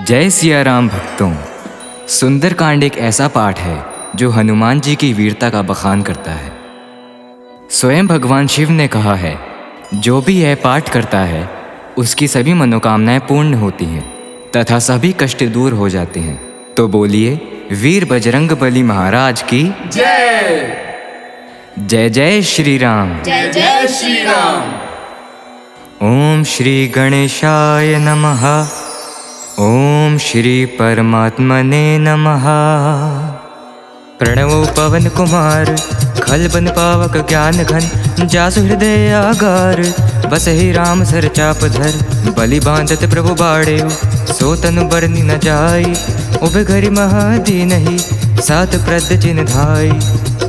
जय सिया राम भक्तों। सुंदरकांड एक ऐसा पाठ है जो हनुमान जी की वीरता का बखान करता है। स्वयं भगवान शिव ने कहा है, जो भी यह पाठ करता है उसकी सभी मनोकामनाएं पूर्ण होती हैं तथा सभी कष्ट दूर हो जाते हैं। तो बोलिए वीर बजरंग बली महाराज की जय। जय जय श्री राम। जय जय श्री राम। ओम श्री गणेशाय नमः। ओम श्री परमात्मने नमः। प्रणवो पवन कुमार खलबन पावक ज्ञान घन जासु हृदय आगार बसहि राम सर चाप धर बलि बांधत प्रभु बाड़ेउ सो तनु बरनि न जाई उबे घरि महादीनहि सात प्रद जिन धाई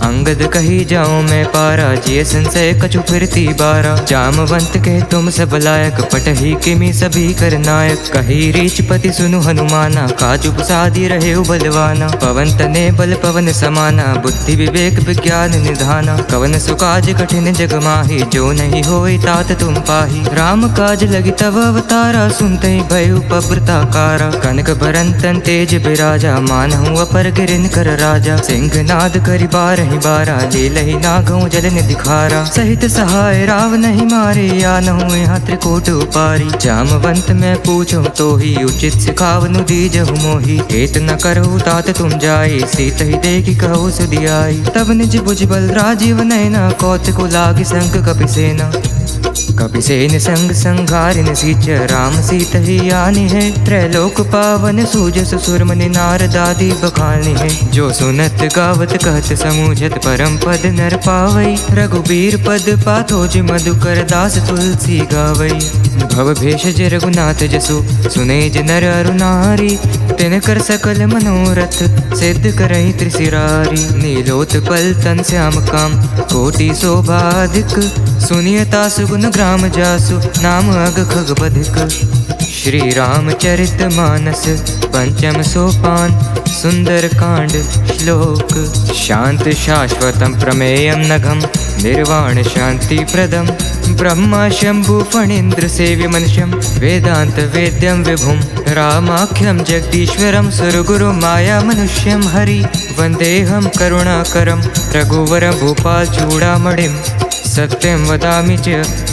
अंगद कही जाऊं मैं पारा जिय संशय कछु फिरती बारा जामवंत के तुम सब लायक पटही किमि सभी कर नायक कही रीचपति सुनु हनुमाना काजु सादी रहे बलवाना पवन तने बल पवन समाना बुद्धि विवेक विज्ञान निधाना कवन सुकाज कठिन जग माही जो नहीं होई तात तुम पाही राम काज लगी तब अवतारा सुनते ही भयउ पब्रताकारा कनक बरंतन तेज बिराजा मानहु अपर गिरिन कर राजा सिंह नाद करि बारहि बारा ले लही नागऊ जल दिखारा सहित सहाय राव नहीं मारे या नहु यहाँ त्रिकोट उपारी जामवंत मैं पूछो तो ही उचित सिखावनु दीजहु मोही हेत न करहु तात तुम जाए सीत ही देखी कहो सुदियाई तब निज भुज बल राजीव नैना कौत को लागी संग कपिसेना कपिसेन संग संघारिन सीच राम सीत ही आनी है त्रैलोक पावन सूजस सुरमनि नारद आदि बखानी है जो सुनत गावत कहत समूझत परम पद नर पावई रघुबीर पद पाथोज मधुकर दास तुलसी गावई भव भेषज रघुनाथ जसु सुने ज नर अरु नारी तिन कर सकल मनोरथ सिद्ध करहि त्रिशिरारी नीलोत्पल तन श्याम काम कोटि शोभाधिक सुनियता सुगुन ग्राम जासु नाम अग खग बधिक श्री रामचरित मानस पंचम सोपान सुंदर कांड श्लोक शांत शाश्वतम प्रमेयम नघम निर्वाण शांति प्रदम ब्रह्मा शंभु फणींद्र सेव्य मनुष्यम वेदांत वेद्यम विभुम रामाख्यम जगदीश्वरम सुरगुरु माया मनुष्यम हरि वंदेहम करुणाकरम रघुवर भूपाल चूड़ामणिम सत्यम वदामि च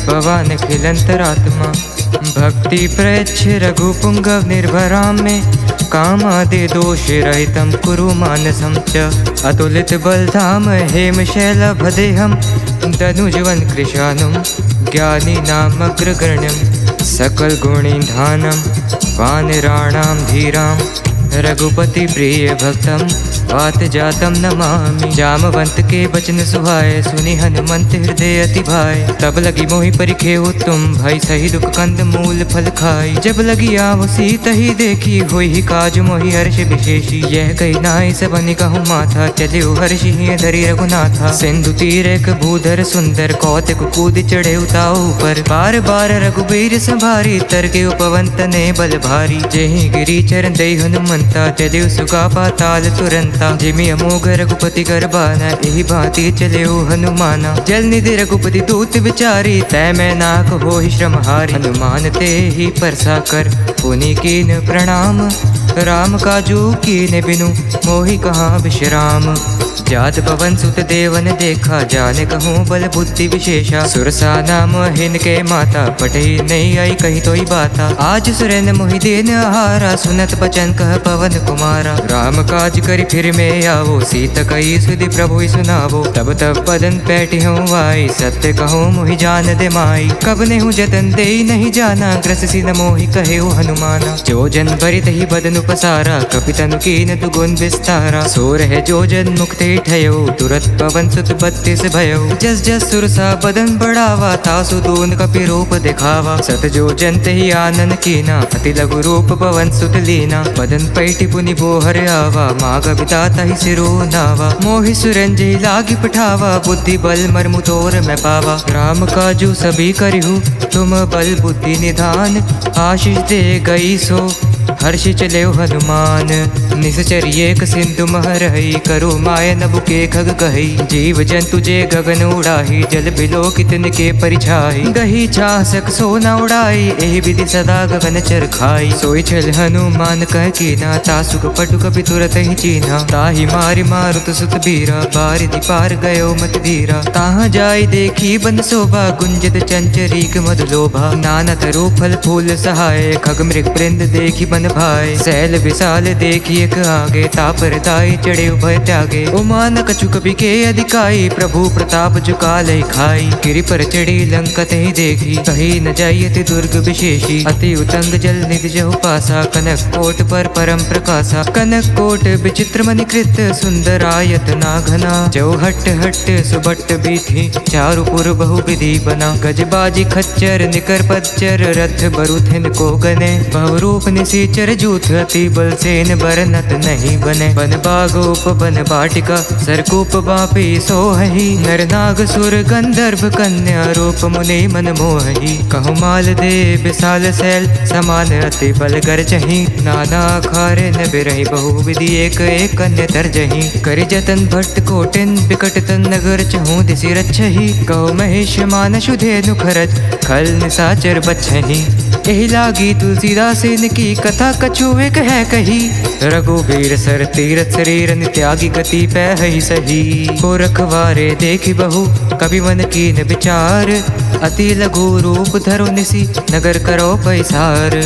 भवान् खिलंतरात्मा भक्ति प्रयच्छ रघुपुंगव निर्भरां मे कामादि दोष रहितं कुरु मानसं च अतुलित बलधाम हेम शैलभदेहं दनुजवन कृशानुं ज्ञानी नामग्रगण्यं सकल गुणिधानं वानराणां धीरां रघुपति प्रिय भक्तम वात जातम नमामि जामवंत के बचन सुहाए सुनि हनुमंत हृदय अति भाई तब लगी मोहि परिखेउ तुम भई सही दुख कंद मूल फल खाई जब लगी आवो सीत ही देखी होई ही काज मोहि हर्ष विशेषी यह कही नाई सबनि कहूँ माथा चले हर्षि ही धरी रघुनाथा सिंधु तीर एक भूधर सुंदर कौतिक कूद चढ़े उताऊ पर बार बार रघुबीर संभारी तर के उपवंत ने बल भारी जेहि गिरी चरण दई हनुमंता चले सुगा पाताल तुरंत जिमि अमोघ रघुपति करबाना यही भांति चले हनुमाना जल निधि रघुपति दूत विचारी तय मैं नाक हो ही श्रमहारी हनुमान ते ही परसा कर पुनि कीन प्रणाम राम काजू कीन बिनु मोहि कहाँ विश्राम जात पवन सुत देवन देखा जाने कहूँ बल बुद्धि विशेषा सुरसा नाम हिन के माता पटही नहीं आई कही तो ही बाता आज सुरेन मोहि देन आहारा सुनत बचन कह पवन कुमारा राम काज करी फिर में आवो सीत कही सुधि प्रभु सुनावो तब तब बदन पैठी हूँ आई सत्य कहूँ मोहि जान दे माई कब ने हूँ जतन दे नहीं जाना ग्रस सी न मोहि कहे हनुमाना जो जन भरित ही बदन उपसारा कपितनु कीन तु गुण विस्तारा सो रहे जो जन मुक्ति ठयो तुरत पवन सुत 32 भयो जस जस सुरसा बदन बढ़ावा तासु दून कपि रूप दिखावा सत जो जंत ही आनन कीना अति लघु रूप पवन सुत लीना बदन पैठी पुनि बोहर आवा माग बिताता ही सिरो नावा मोहि सुरंजय लागी पठावा बुद्धि बल मर्मु तोर मैं पावा राम काजू सभी करिहु तुम बल बुद्धि निधान आशीष दे गई सो हर्षि चले हनुमान। निश्चर एक सिंधु महरही, करो माय नभ के खग कही। जीव जंतु जे गगन उड़ाही, जल बिलो कितन के परिछाई। गही छासक सोना उड़ाई, एहि विधि सदा गगन चर खाई। सोई छल हनुमान कह कीना, तासुक पटुक भी तुरत ही चीन्हा। ताहि मारि मारुत सुत बीरा, बारिधि पार गयो मत धीरा। ताहाँ जाई देखी बन शोभा, गुंजत चंचरीक मधु लोभा। नानत रूप फल फूल सहाय, खग मृग वृंद देखी बन भाई। सैल विशाल देखी एक आगे, तापर दाई चढ़े उभय त्यागे। उमान कछुक बिके अधिकाई, प्रभु प्रताप जुका लय खाई। गिरि पर चढ़ी लंका ही देखी, कही न जायति दुर्ग विशेषी। अति उतंग जल निधि जहु पासा, कनक कोट पर परम प्रकाशा। कनक कोट विचित्र मणिकृत, सुंदरायत ना घना। जो हट हट सुबट बीठी, चारुपुर बहु विधि बना। गजबाजी खच्चर निकर पच्चर, रथ बरुथिन को गने। बहुरूप निसीचर जूथ, अति बल सेन बरनत नहीं बने। बन बागोप बन बाटिका, सरकूप बापी सोहही। नर नाग सुर गंधर्व कन्या, रूप मुनि मन मोहही। कहु माल दे विशाल सैल, समान अति बल गर्जही। नाना खारे न बिरही, बहु विधि एक एक कन्या तरजही। करि जतन भट्ट कोटिन, बिकट तन नगर चहु दिसि रक्षही। कहो महेश मानसु धेनु खरज, खल निसाचर बच्छही। एहि लागी तुलसीदास की कथा कछु एक है कही। रघुबीर सर तीरथ शरीर, त्यागी गति पै सही। को रखवारे देखी बहु, कवि मन कीन विचार। अति लघु रूप धरो निसी, नगर करो पैसार।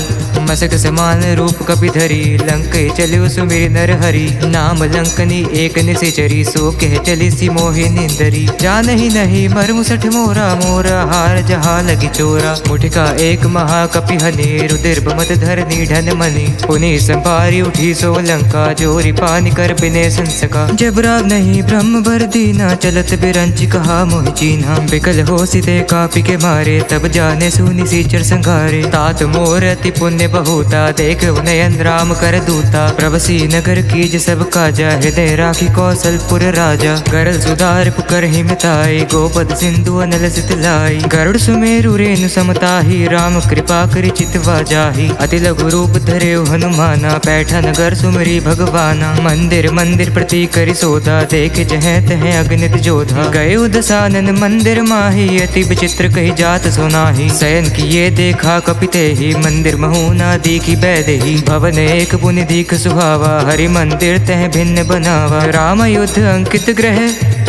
मसक समान रूप कपि धरी, लंक चलियो सुमिरि नर हरि। नाम लंकनी एक निशिचरी, सो कह चली सी मोहि निंदरी। जानहि नहीं मर्म सठ मोरा, मोरा हार जहाँ लगी चोरा। मुठिका एक महाकपि हनि, रुधिर मत धरनी ढन मनि। पुनि संभारी उठी सो लंका, जोरी पानी कर बिने संसका। जब राग नहीं ब्रह्म बर दीना, चलत बिरंच कहा मोहि चीन्हा। बिकल हो सिते कापि के मारे, तब जाने सुनि सीचर संघारे। तात मोर अति पुण्य बहुता, देख नयन राम कर दूता। प्रभसी नगर कीज सब काजा, हृदय राखी कौशलपुर राजा। गरल सुधार पुकर ही मिताई, गोपद सिंधु अनल सित लाई। गरुड़ सुमेरु रेणु समताही, राम कृपा करि चितवा जाही। अति लघु रूप धरे हनुमाना, पैठा नगर सुमरी भगवाना। मंदिर मंदिर प्रति करि सोधा, देख जह तह अगणित जोधा। गए दसानन मंदिर माही, अति विचित्र कही जात सोनाही। शयन किए देखा कपिते ही, मंदिर महूना दीखी बैदेही। भवन एक पुनि दीख सुहावा, हरि मंदिर तह भिन्न बनावा। राम युद्ध अंकित ग्रह,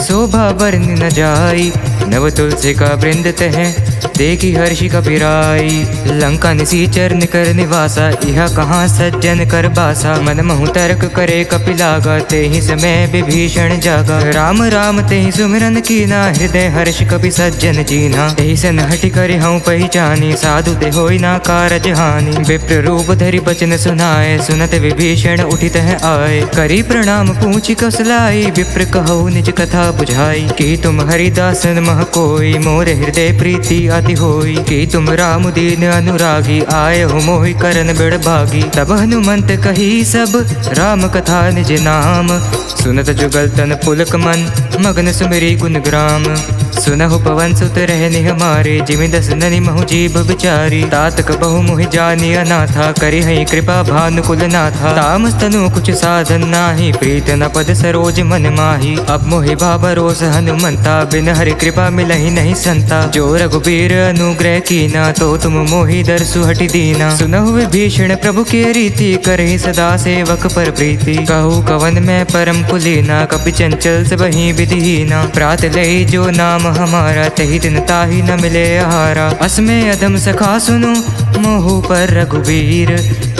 शोभा बरन न जाई। नव तुलसी का वृंद तह, देखी हर्षि कपिराई। लंका निसीचर निकर निवासा, यह कहाँ सज्जन कर बासा। मन महु तर्क करे कपिलागा, ते ही समय विभीषण जागा। राम राम ते ही सुमिरन कीना, हृदय हर्ष कपि सज्जन जीना। तेहि सन हटि करि हऊँ पहिचानी, साधु ते होई ना कारज हानि। विप्र रूप धरि बचन सुनाए, सुनत विभीषण उठित है आए। करी प्रणाम पूछि कौशलाई, विप्र कहु निज कथा बुझाई। कि तुम हरिदासन मह कोई, मोर हृदय प्रीति अति होई। कि तुम राम दीन अनुरागी, आए हो मोहि करन बिड़ भागी। तब हनुमंत कही सब, राम कथा निज नाम। सुनत जुगल तन पुलक मन, मगन सुमिरी गुण ग्राम। सुनहु पवन सुत रहनि हमारे, जिमि दस ननि महु जीभ बिचारी। तातक बहु मोहि जानी अनाथा, करि हई कृपा भानुकुल नाथा। तामस तनु कुछ साधन नाही, प्रीत न पद सरोज मन माही। अब मोहि बाबरोस हनुमंता, बिन हरि कृपा मिलहि नहीं संता। जो रघुबीर अनुग्रह कीना, तो तुम मोहि दरसु हटि दीना। सुनहु विभीषण प्रभु के रीति, करहि सदा सेवक पर प्रीति। कहु कवन में परम कुलीना, कपि चंचल सब ही विधिहीना। प्रात लई जो नाम हमारा, तहि दिन ताहि न मिले आहारा। असमय अधम सखा सुनो, मोहु पर रघुबीर।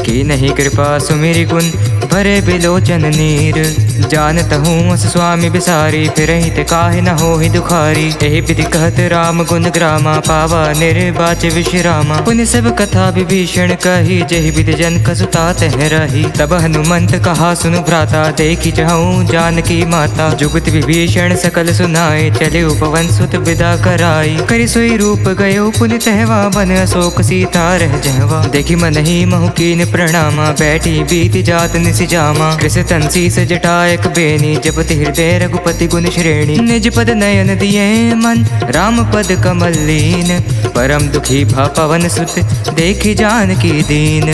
की नहीं कृपा सुमिरि गुण, भरे बिलोचन नीर। जानत हूँ अस स्वामी बिसारी, फिरहि ते काहे न होहि दुखारी। एहि विधि कहत राम गुण ग्रामा, पावा निर्वाच विश्रामा। पुनि सब कथा विभीषण कही, जहि विधि जनक सुता तह रही। तब हनुमंत कहा सुनु भ्राता, देखी चाहूँ जानकी माता। जुगत विभीषण सकल सुनाए, चले पवन सुत विदा कराई। करि सोई रूप गयो पुनि तहवा बन, अशोक सीता रह जान जहवा। देखी मन ही महु कीन प्रणामा, बैठी बीती जात निसि जामा। कृष तन शीस जटा एक बेनी, जपति हृदय रघुपति गुण श्रेणी। निज पद नयन दिए मन, राम पद कमल लीन। परम दुखी भा पवन सुत, देखी जानकी दीन।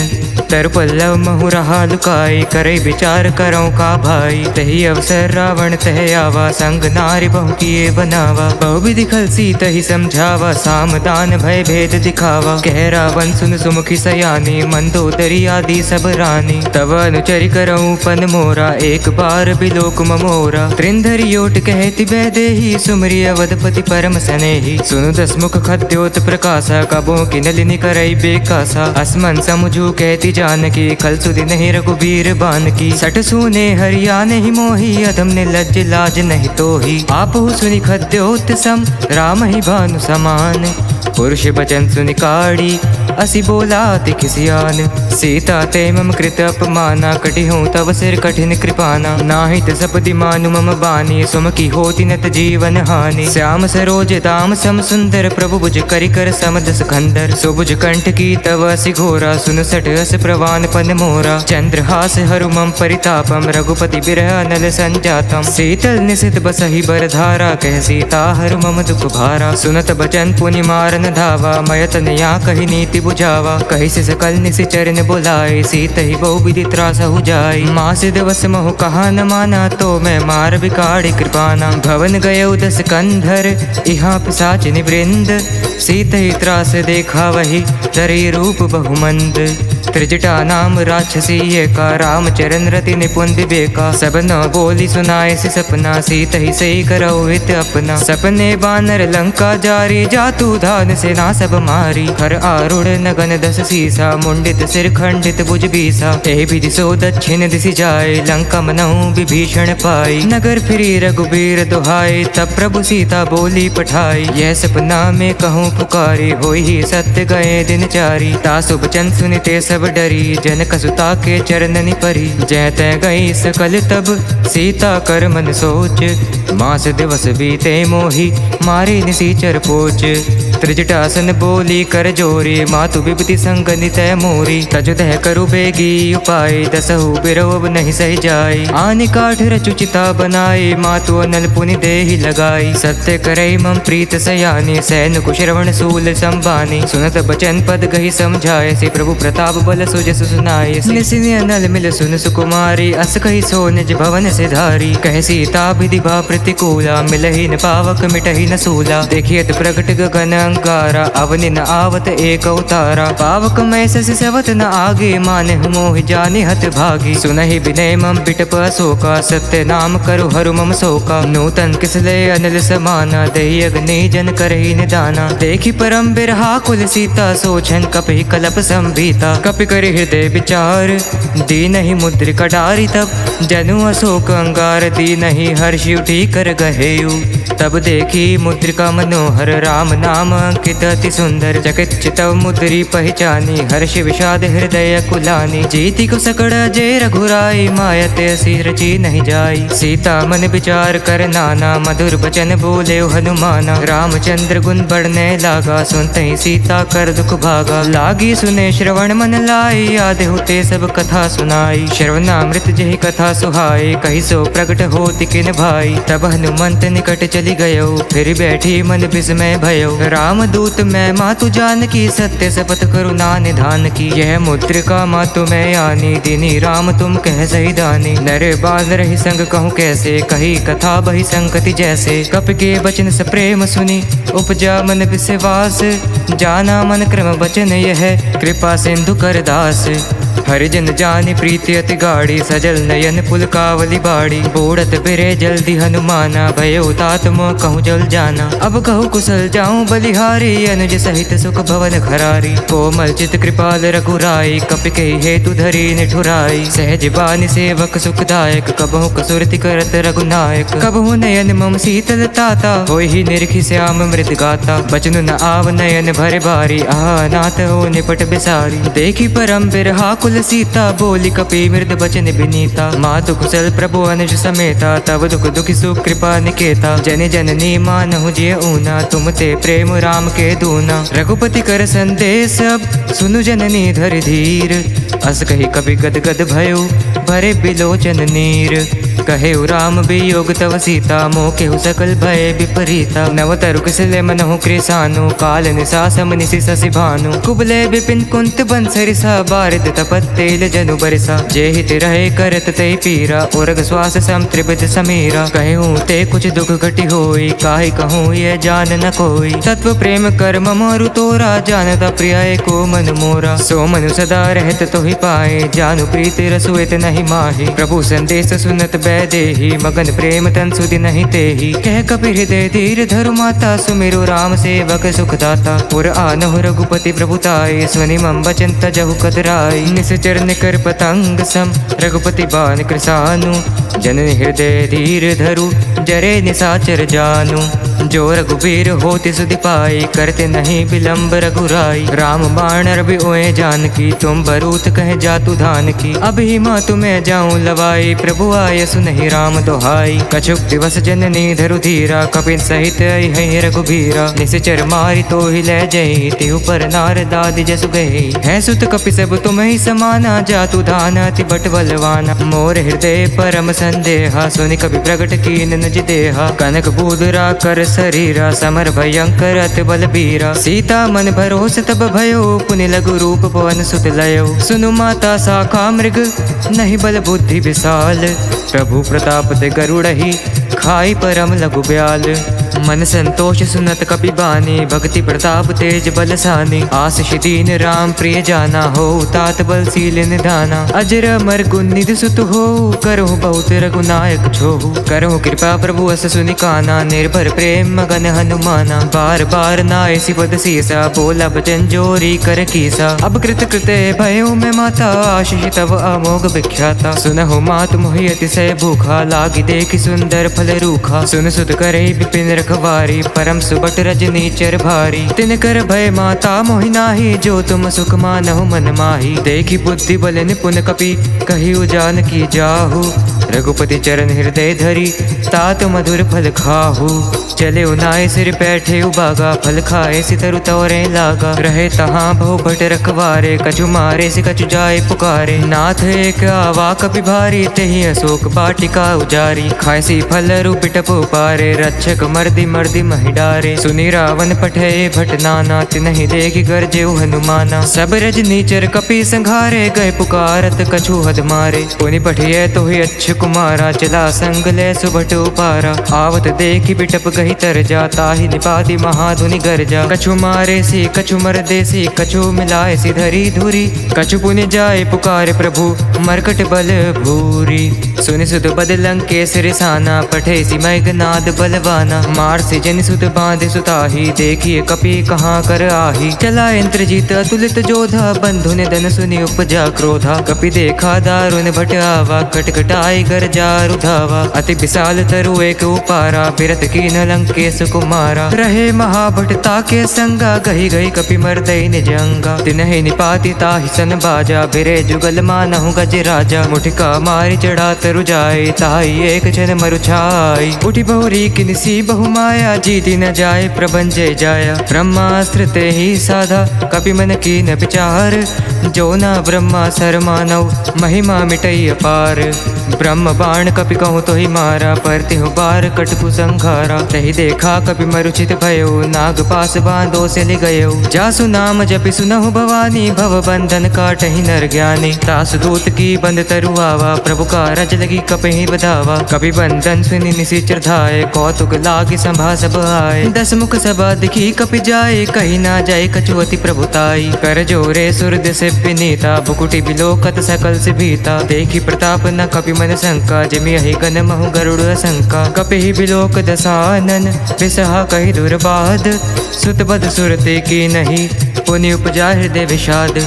तर पल्लव महु रहा लुकाई, करे विचार करौ का भाई। तही अवसर रावण तह आवा, संग नारी बहु किए बनावा। बहु विधि खलसी तही समझावा, साम दान भय भेद दिखावा। कह रावण सुन सुमुखी सयानी, मंदोदरी आदि सब रानी। तब अनुचरि करऊं पन मोरा, एक बार बिलोक ममोरा। त्रिंधरी ओट कहति बैदेही, सुमरि अवधपति परम सनेही। सुनु दस मुख खद्योत प्रकाशा, कबो की नलिनी करई बेकासा। असमन समुझू कहती जानकी, खल सुधि नहीं रघुबीर बान की। सठ सुने हरिया नहीं मोही, अधम ने लज्ज लाज नहीं तोही। आपहु सुनि खद्योत सम, राम ही भानु समान। पुरुष बचन सुनि काड़ी, असि बोला अति खिसियान। सीता ते मम कृत अपमाना, कटि हूँ तव सिर कठिन कृपाना। नाहित सपदि मानु मम बानी, सुमकी होती नत जीवन हानि। श्याम सरोज दाम सम सुंदर, प्रभु भुज करि कर सम दस खंडर। सुभुज कंठ की तव असि घोरा, सुन सठ अस प्रवान पन मोरा। चंद्रहास हरु मम परितापम, रघुपति बिरह अनल संजातम। शीतल निशित बसहि बर धारा, कह सीता हरु मम दुख भारा। सुनत बचन पुनि मारन धावा, मयतन या कही नीति बुझावा। कही से सकल निसि चरण बुलाए, सीत ही बहु विधि त्रास हो जाए। मास दिवस मोह कहा न माना, तो मैं मार बिकाड़ी कृपाना। भवन गये दस कंधर, इहाँ पिशाच निवृंद। सीत ही त्रास देखा वही, धरे रूप बहुमंद। त्रिजटा नाम राक्षसी एका, राम चरण रति निपुण विवेका। सब न बोली सुनाए से सपना, सीत ही सही करौ हित अपना। सपने बानर लंका जारी, जातु धान सेना सब मारी। हर आरूढ़ नगन दस सीसा, मुंडित सिर खंडित भुज बीसा। एहि विधि सो दक्षिण दिशि जाए, लंका मनहु विभीषण पाई। नगर फिरी रघुबीर दुहाई, तब प्रभु सीता बोली पठाई। यह सपना में कहूँ पुकारी, होई ही सत्य गए दिन चारी। तासु बचन सुनिते सब डरी, जनक सुता के चरणनि परी। जय तय गई सकल तब, सीता कर मन सोच। मास दिवस बीते मोही, मारे निसीचर पोच। त्रिजटासन बोली कर जोरी, मातु विपति संग नितय मोरी। तजु दह करु बेगी उपाय, दसहु बिरव नहीं सही जाय। आनि काठ रचुचिता बनाई, मातु अनल पुनि देहि लगाई। सत्य करई मम प्रीत सयानी, सैन कुश्रवण सूल संबानी। सुनत बचन पद गही समझाए, से प्रभु प्रताप बल सुजस सुनाए। निसिनि अनल मिल सुन सुकुमारी, अस कही सो निज भवन से धारी। कह सीता विधि भा प्रतिकूला, मिलहि न पावक मिटहि न सूला। देखियत प्रगट गगन अंगारा, अवनि न आवत एक अवतारा। पावक मैं ससि सवत न आगे, माने मोह जाने हत भागी। सुनहि विनय मम बिटप अशोका, सत्य नाम करु हरु मम शोका। नूतन किसले अनिल समाना, दहि अग्नि जन करहि निदाना। देखि परम बिरहा कुल सीता, सोचन कपि कलप संभीता। कपि कर हृदय विचार, दीनहि मुद्रिका डारी। तब जनु अशोक अंगार, दीनहि हर्षि उठी कर गहेयु। तब देखी मुद्रिका मनोहर, राम नाम अंकित अति सुंदर। जगत चितव मुद्री पहचानी, हर्ष विषाद हृदय कुलानी। जीति को सकड़ जय रघुराई, मायते असी रची नहीं जाई। सीता मन विचार कर नाना, मधुर बचन बोले हनुमाना। रामचंद्र गुण बढ़ने लागा, सुनते ही सीता कर दुख भागा। लागी सुने श्रवण मन लाई, आधे होते सब कथा सुनाई। श्रवणामृत जही कथा सुहाई, कही सो प्रगट होति किन भाई। तब हनुमंत निकट चली गयो, फिर बैठी मन विस्मय भयो। राम दूत मैं मातु जानकी, सत्य शपथ करुणा निधान की। यह मुद्रिका मातु मैं आनी, दीनी राम तुम कह सही दानी। नर बाल रही संग कहूँ कैसे, कही कथा बही संगति जैसे। कप के बचन स प्रेम सुनी, उपजा मन विश्वास। जाना मन क्रम बचन यह, कृपा सिंधु कर दास। हरिजन जानि प्रीति अति गाढ़ी, सजल नयन पुलकावली बाड़ी। बोड़त बिरे जल्दी हनुमाना, भयो तात मोह कहूँ जल जाना। अब कहूँ कुशल जाऊँ बलिहारी, अनुज सहित सुख भवन खरारी। कोमल चित कृपाल रघुराई, कपि कही हेतु धरी निठुराई। सहज बानि सेवक सुखदायक, कबहु कसुरति करत रघुनायक। कबहु नयन मम शीतल ताता, होई ही निरखि श्याम मृत गाता। बचनु न आव नयन भरे भारी, आह नाथ हो निपट बिसारी। देखी परम बिरहा कुल सीता बोली कपि मृद बचन विनीता। मातु कुशल प्रभु अनुज समेता, तब दुख दुखी सुख कृपा निकेता। जन जननी मानहु जिय ऊना, तुम ते प्रेम राम के दूना। रघुपति कर संदेश अब सुनु जननी धरि धीर, अस कही कपि गद गद भयो भरे बिलोचन नीर। कहे राम वियोग तव सीता, मोकेहु सकल भय विपरीता। नव तरु कुशल मनहु कृसानु, काल निसा सम निशि शशि भानु। कुबले विपिन कुंत बंसरिसा, बारिद तपत तेल जनु बरसा। जे हित रहे करत ते पीरा, उरग श्वास सम त्रिविध समीरा। कहूँ ते कुछ दुख घटी होई, काहि कहूँ ये जान न कोई। तत्व प्रेम कर्म मोरु तोरा, जानता प्रिय को मन मोरा। सो मनु सदा रहत तो ही पाए, जानु प्रीति रसुएत नहीं माही। प्रभु संदेश सुनत देही, मगन प्रेम तन सुधि नहीं तेही। कह कपि हृदय धीर धरु माता, सुमिरु राम सेवक सुखदाता। पुर आनहु रघुपति प्रभुताई, स्वनि मम बचन तजहु कतराई। निश्चर निकर पतंग सम, रघुपति बान कृसानु। जननी हृदय धीर धरु, जरे निसाचर जानु। जो रघुबीर होते सुधि पाई, करते नहीं विलंब रघुराई। राम बाण रवि ओए जानकी, तुम बरूत कह जातु धान की। अभी माँ तुम्हें जाऊं लवाई, प्रभु आय सुनहि राम दोहाई। कछुक दिवस जननी धरु धीरा, कपिन सहित आई रघुबीरा। निश्चर मारि तो ही ले जई, तिहु पर नारदादि जसु गई। है सुत कपि सब तुम ही समाना, जातु धान अति बट बलवाना। मोर हृदय परम संदेहा, सुनि कपि प्रगट कीन निज देहा। कनक बूदरा कर शरीरा, समर भयंकर अति बलबीरा। सीता मन भरोस तब भयो, पुनि लघु रूप पवन सुत लयो। सुनु माता शाखा मृग, नहीं बल बुद्धि विशाल। प्रभु प्रताप ते गरुड़हि, खाई परम लघु ब्याल। मन संतोष सुनत कपि बानी, भक्ति प्रताप तेज बलसानी। आशीष दीन राम प्रिय जाना, हो तात बल सील निधाना। अजर अमर गुण निधि सुत हो, करहु बहुत रघुनायक छोहु। करहु कृपा प्रभु अस सुनि काना, निर्भर प्रेम मगन हनुमाना। बार बार नाय सिपद सीसा, बोला बचन जोरी कर कीसा। अब कृत कृते भयो में माता, आशीष तब अमोघ विख्याता। सुनहु मात मोहि अतिशय भूखा, लागी देखि सुंदर फल रूखा। सुन सुत करे विपिन रखवारी, परम सुबट रजनी चर भारी। तिन कर भय माता मोहि नाही, जो तुम सुख मानहु मन माही। देखी बुद्धि बल निपुन कपि, कहिउ जानकी जाहु। रघुपति चरण हृदय धरी, तात मधुर फल खाहु। चले उनाय सिर बैठे उबागा, फल खाए सितरु तोरे लागा। रहे तहाँ बहु भट रखवारे, कछु मारे से कछु जाए पुकारे। नाथ एक आवा कपि भारी, तेहि अशोक बाटिका उजारी। खायसी फल रूपिटप उपारे, रक्षक मर्दी मर्दी महि डारे। सुनि रावण पठे भट नाना, तिनहि देखि गरजेउ हनुमाना। सब रजनीचर कपि संघारे, गए पुकारत कछु हद मारे। पुनि पठिए तो ही अच्छ कुमारा, चला संग ले सुभट उपारा। आवत देखि बिटप गही तर जा, ताहि निपाति महाधुनि गरजा। कछु मारे सी कछु मरदे सी, कछु मिलाए सी धरी धुरी। कछु पुनि जाए पुकार प्रभु, मरकट बल भूरी। सुनि सुत बद लंकेश रिसाना, पठे सी मेघनाद बलवाना। मार से जन सुत बांधे सुताही, देखिए कपि कहाँ कर आही। चला इंद्रजीत अतुलित जोधा, बंधु ने धन सुनि उपजा क्रोधा। कपि देखा दारुण भट आवा, कटकटाई गरजा रुधावा। अति विशाल तरु एक उपारा, बिरत कीन लंकेश कुमारा। रहे महाभट ताके संगा, गही गही कपि मर्दई निज अंगा। तिनहि निपाति ताहि सन बाजा, बिरे जुगल मानहु गज राजा। मुठिका मारि चढ़ा तरु जाए, ताहि एक जन मरु छाई। उठी बहुरी किनसी बहु माया, जीति न जाए प्रभंजय जाया। ब्रह्मास्त्र ते ही साधा, कपि मन कीन विचार। जो न ब्रह्मा सर मानव, महिमा मिटई अपार। ब्रह्म बाण कपि कहूँ तो ही मारा, पर तिहु बार कटकु संघारा। तहि देखा कपि मरुचित भयो, नाग पास बांधो से लि गयो। जासु नाम जपि सुनहु भवानी, भव बंधन काटहि नर ज्ञानी। तासु दूत की बंद तरु आवा, प्रभु का रज लगी कपि बधावा। कपि बंधन सुनि निशिचर धाये, कौतुक लागी संभा सब आए। दस मुख सभा दिखी कपि जाए, कही ना जाए कछु अति प्रभुताई। कर जोरे सुरद से विनीता, भुकुटी बिलोकत सकल से भीता। देखी प्रताप न कपि मन शंका, जिमि अहि गन महु गरुड़ शंका। कपि बिलोक दसानन, विसहा कहि दुर्बाद। सुत बद सुरते की नहीं, पुनि उपजा हृदय विषाद।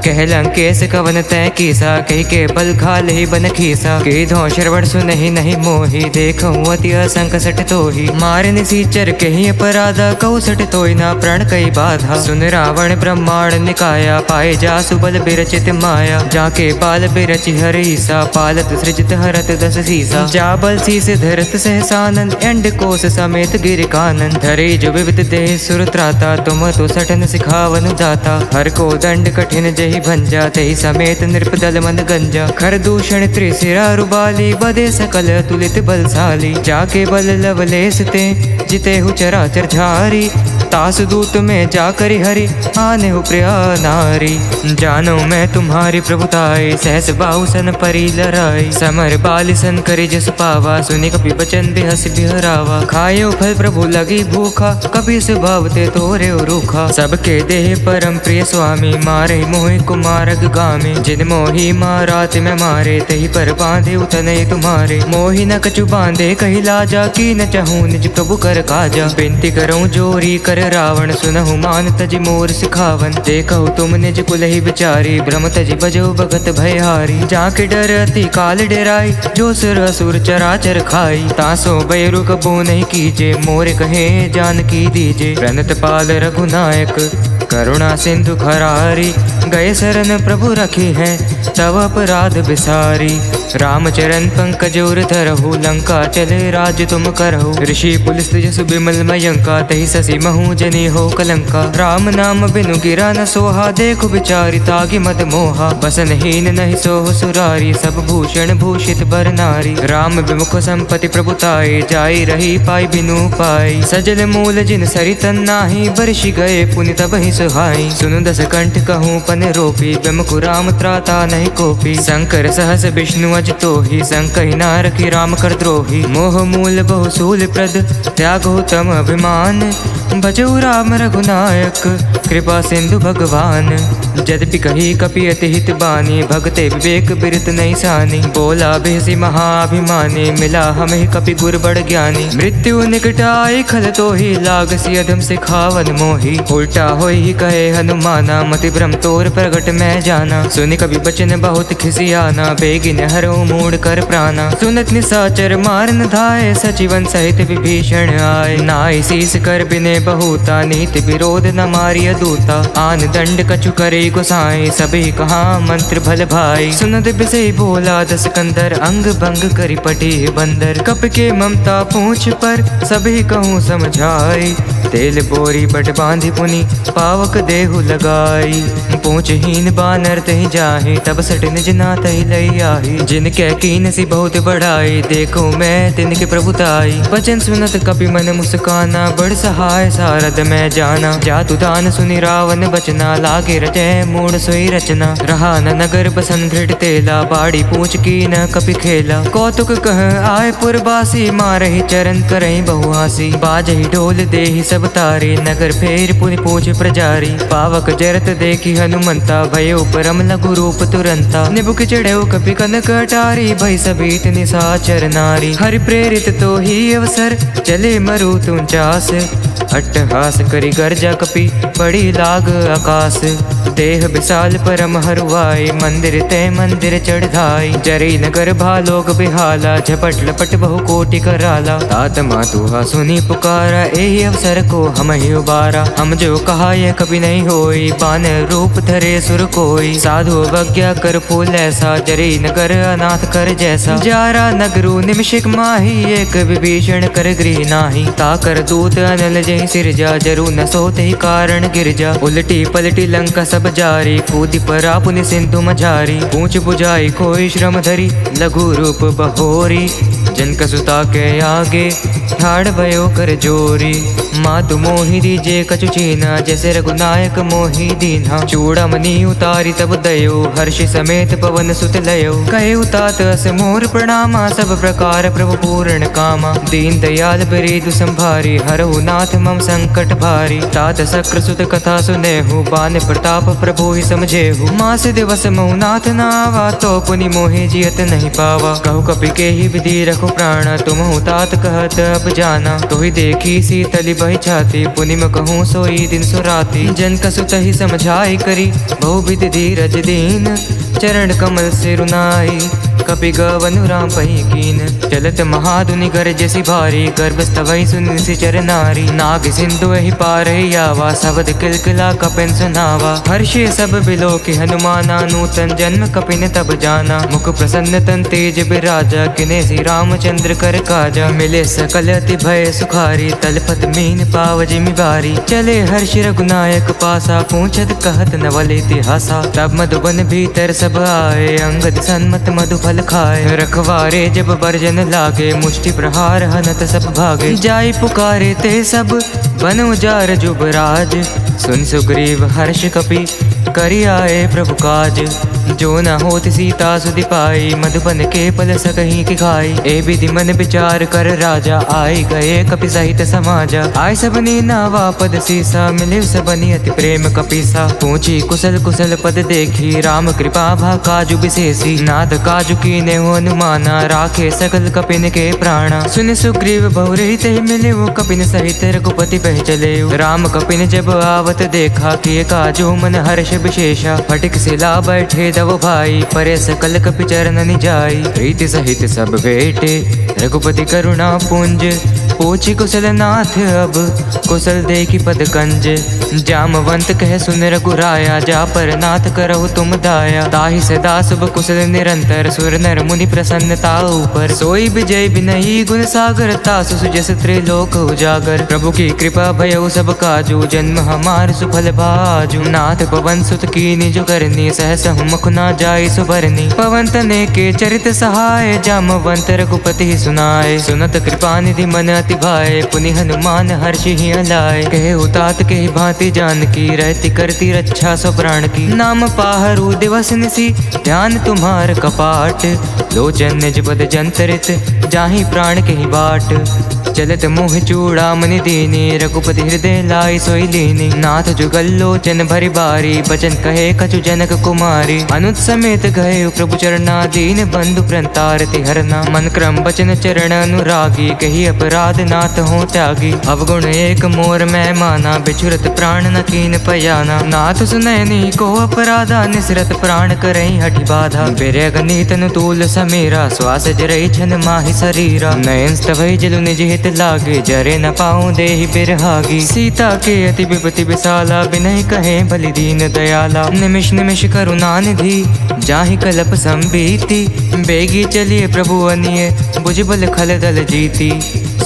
कह लंकेश कवन तय कीसा, कही के बल घाल ही बन खीसा। के धो श्रवण सुनहि नहीं मोही, देखऊँ अति असंक सट तोही। मारे निसीचर कही अपराधा, कहु सट तोय ना प्राण कई बाधा। सुन रावण ब्रह्मांड निकाया, पाए जासु बल बिरचित माया। जाके बाल बिरचि हरीसा, पालत सृजत हरत दस सीसा। जा बल शीस धरत सहसानंद, एंड कोस समेत गिर कानन। धरे जो विविध देह सुर त्राता, तुम तो सठन सिखावन जाता। हर को दंड कठिन जहि भंजा, तहि समेत नृपदल मन गंजा। खर दूषण त्रिशिरा रुबाली, बदे सकल तुलित बलशाली। जाके बल लवलेस ते, जिते हु चराचर झारी। तास दूत में जाकरि हरि, आने हो प्रिया नारी। जानो मैं तुम्हारी प्रभुताई, सहस बाहुसन परी लराई। समर बाल सन करि जस पावा, सुनि कपि बचन बिहस बिहरावा। खायो फल प्रभु लगी भूखा, कपि स्वभाव ते तोरे रूखा। सबके देह परम प्रिय स्वामी, मारे मोहि कुमारग गामी। जिन मोहि मारात में मारे, तही पर बांधे उतने तुम्हारे। मोहि न कछु बांधे कही लाजा, की न चाहूँ निज प्रभु कर काजा। बिनती करऊँ जोरी कर रावण, सुनहु मान तजि मोर सिखावन। देखहु तुम निज कुल ही विचारी, भ्रम तजि बजो भगत भयहारी। जाके डर अति काल डेराई, जो सुर असुर चराचर खाई। तासो बैरु कबो नहीं कीजे, मोर कहे जानकी दीजे। प्रणत पाल रघुनायक, करुणा सिंधु खरारी। गए शरण प्रभु रखी है, तव अपराध बिसारी। रामचरण पंकज उर धरहु, लंका चले राज तुम करहु। ऋषि पुलिस जसु बिमल मयंका, तहि ससी महु जनी हो कलंका। राम नाम बिनु गिरा न सोहा, देखु बिचारी तागी मद मोहा। बसनहीन नहीं सोह सुरारी, सब भूषण भूषित बर नारी। राम विमुख संपत्ति प्रभुताई, जाई रही पाई बिनु पाई। सजल मूल जिन सरितन नाही, बरषि गए पुनि तब ही सुहाई। सुनु दस कंठ कहूँ पन रोपी, विमुख राम त्राता नहीं कोपी। शंकर सहस विष्णु अज तोहि, संकहि ना रखी राम कर द्रोही। मोह मूल बहु शूल प्रद, त्यागो तम अभिमान। भजऊ राम रघुनायक, कृपा सिंधु भगवान। यद्यपि कही कपि अति हित बानी, भगते विवेक बिरत नहीं सानी। बोला बेसी महाभिमानी, मिला हमें कपि गुर बड़ ज्ञानी। मृत्यु निकट आई खल तोहि, लागसी अधम सिखावन मोहि। उल्टा होई ही कहे हनुमाना, मति भ्रम तोर प्रगट मैं जाना। सुनि कवि बचन बहुत खिसियाना, बेगिन हरो मूड कर प्राणा। सुनत निसाचर मारन धाय, सचिवन सहित विभीषण आए। नाई शीस कर बिने बहुता, नीति विरोध न मारिय दूता। आन दंड कछु करे गोसाई, सभी कहा मंत्र भल भाई। सुनत बिसई बोला दस कंदर, अंग भंग करि पटी बंदर। कप के ममता पूछ पर, सभी कहूँ समझाई। तेल बोरी बट बांधी पुनि, पावक देहु लगाई। पूछहीन बानर तहि जाहि, तब सट निज नाथ ही लई आही। जिनके कीन सी बहुत बढ़ाई, देखो मैं तिनके प्रभुताई। वचन सुनत कपि मन मुस्काना, बड़ सहाय सारद मैं जाना। जातु दान सुनि रावण बचना, लागे रचय मूढ़ सोई रचना। रहा न नगर बसन दृढ़ तेला, बाड़ी पूछ की न कपि खेला। कौतुक कह आय पुरबासी, मारहि चरण करहि बहुहासी। बाजहि ढोल देहि सब तारे, नगर फेर पुनि पूछ प्रजारी। पावक जरत देखी हनुमंता, भयो परम लघु रूप तुरंता। निबुक चढ़ेउ कपि कनक अटारी, भई सभीत निसाचर नारी। हरि प्रेरित तो ही अवसर, चले मरु तुंचास। अट्टहास करि गर्जा कपि, बड़ी लाग आकाश। देह विशाल परम हरुआई, मंदिर ते मंदिर चढ़ाई। जरी नगर भालोक बिहाला, झपट लपट बहु कोटि कराला। तात मातुहा सुनी पुकारा, एहि अवसर को हम ही उबारा। हम जो कहा यह कभी नहीं होई, बान रूप धरे सुर कोई। साधु अवज्ञा कर फूल ऐसा, जरी नगर अनाथ कर जैसा। जारा नगरु निमिषिक माही, एक विभीषण कर गृह नाही। ताकर दूत अनल जहि सिरजा, जरु न सोते ही कारण गिरजा। उलटी पलटी लंका सब जारी, कूदी परा पुनि सिंधु मझारी। पूछ बुझाई कोई श्रम धरी, लघु रूप बहोरी। जनक सुता के आगे, ठाड़ भयो कर जोरी। मातु मोहि दीजे कछु चीना, जैसे रघुनायक मोहि दीन्हा। चूड़ामणि उतारी तब दयो, हर्ष समेत पवन सुत लयो। कहे उतात अस मोर प्रणामा, सब प्रकार प्रभु पूर्ण कामा। दीन दयाल बिरेदु संभारी, हरहु नाथ मम संकट भारी। तात शक्र सुत कथा सुनेहु, बान प्रताप प्रभु ही समझेहु। मास दिवस महु नाथ नावा, तो पुनि मोहि जियत नहीं पावा। कहु कपि के ही विधि रखु प्राण, तुम तात कहत अब जाना। तो ही देखी सी तलि वही छाती, पुनिम कहूँ सोई दिन सो राती। जन कसु तही समझाई करी, बहुविध धीरज दीन, चरण कमल से रुनाई, कपि गवनु राम पही कीन। चलत महादुनि गर जैसी भारी, गर्भस्थ वही सुनि सी चर नारी। नाग सिंधु वही पार आवा, शब्द किलकिला कपिन सुनावा। हर्षे सब बिलो के हनुमाना, नूतन जन्म कपिन तब जाना। मुख प्रसन्न तन तेज बिराजा, किने श्री रामचंद्र कर काजा। मिले सकल अति भय सुखारी, तलपत मीन पाव जिमि बारी। चले हर्ष रघुनायक पासा, पूछत कहत नवल इतिहासा। तब मधुबन भीतर सब आए, अंगद सन्मत मधु फल खाए। रखवारे जब बरजन लागे, मुष्टि प्रहार हनत सब भागे। जाई पुकारे ते सब बन उजार जुबराज, सुन सुग्रीव हर्ष कपि करि आए प्रभु काज। जो न होत सीता सुधि पाई, मधुबन के पल सकहीं की खाई। ए विधि मन विचार कर राजा, आई गए कपि सहित समाजा। आय सबनी नावा पद सीसा, मिले सबनी अति प्रेम कपीसा। पूछी कुशल कुशल पद देखी, राम कृपा भा काजु विशेषी। नाथ काजु कीने हनुमाना, राखे सकल कपिन के प्राणा। सुन सुग्रीव बहुरहित ही मिले, वो कपिन सहित रघुपति पह चले। राम कपिन जब आवत देखा, किए काजु मन हर्ष विशेषा। फटिक सिला बैठे दव भाई, परे सकल कपि चरण निजाई। प्रीति सहित सब बेटे, रघुपति करुणा पुंज। पूछी कुशल नाथ अब, कुशल देखी पद कंज। जामवंत कह सुन रघुराया, जा पर नाथ करहु तुम दाया। ताहि सदा शुभ कुशल निरंतर, सुर नर मुनि प्रसन्नता ऊपर। सोई विजय बिनही गुण सागर, तासु सुजस त्रिलोक उजागर। प्रभु की कृपा भयउ सब काजू, जन्म हमार सुफल बाजू। नाथ पवन सुत कीनि जो करनी, सहस मुख ना जाई सुबरनी। पवन तने के चरित सहाय, जामवंत रघुपति सुनाए। सुनत कृपा निधि मन अति भाए, पुनि हनुमान हर्षि ही अलाए। कहे उतात के भांति जानकी, रहती करती रक्षा सो प्राण की। नाम पाहरु दिवस निसी, ध्यान तुम्हार कपाट। लोचन निज पद जंतरित, जाहि प्राण के ही बाट। चलत मोह चूड़ामणि दीनी, रघुपति हृदय लाई सोई लीनी। नाथ जुगल लोचन भरि बारी, बचन कहे कछु जनक कुमारी। अनुत समेत गए प्रभु चरणा, दीन बंधु प्रंतारति हरना। मन क्रम बचन चरण अनुरागी, कही अपराध नाथ हो त्यागी। अवगुण एक मोर मैं माना, बिछुरत प्राण न कीन पयाना। नाथ सुनैनी को अपराधा, निसरत प्राण करई हठि बाधा। बिरग नीतन तूल समीरा, श्वास जरई छन माहि शरीरा। नयन स्तभई जलु निज हित लागे, जरे न पाऊं देहि बिरहागी। सीता के अति विपति विशाला, बिनहि कहे बलि दीन दयाला। निमिष निमिष करुणा निधि, जाहि कलप संबीति। बेगी चलिए प्रभु अनिय, बुझ बल खल दल जीती।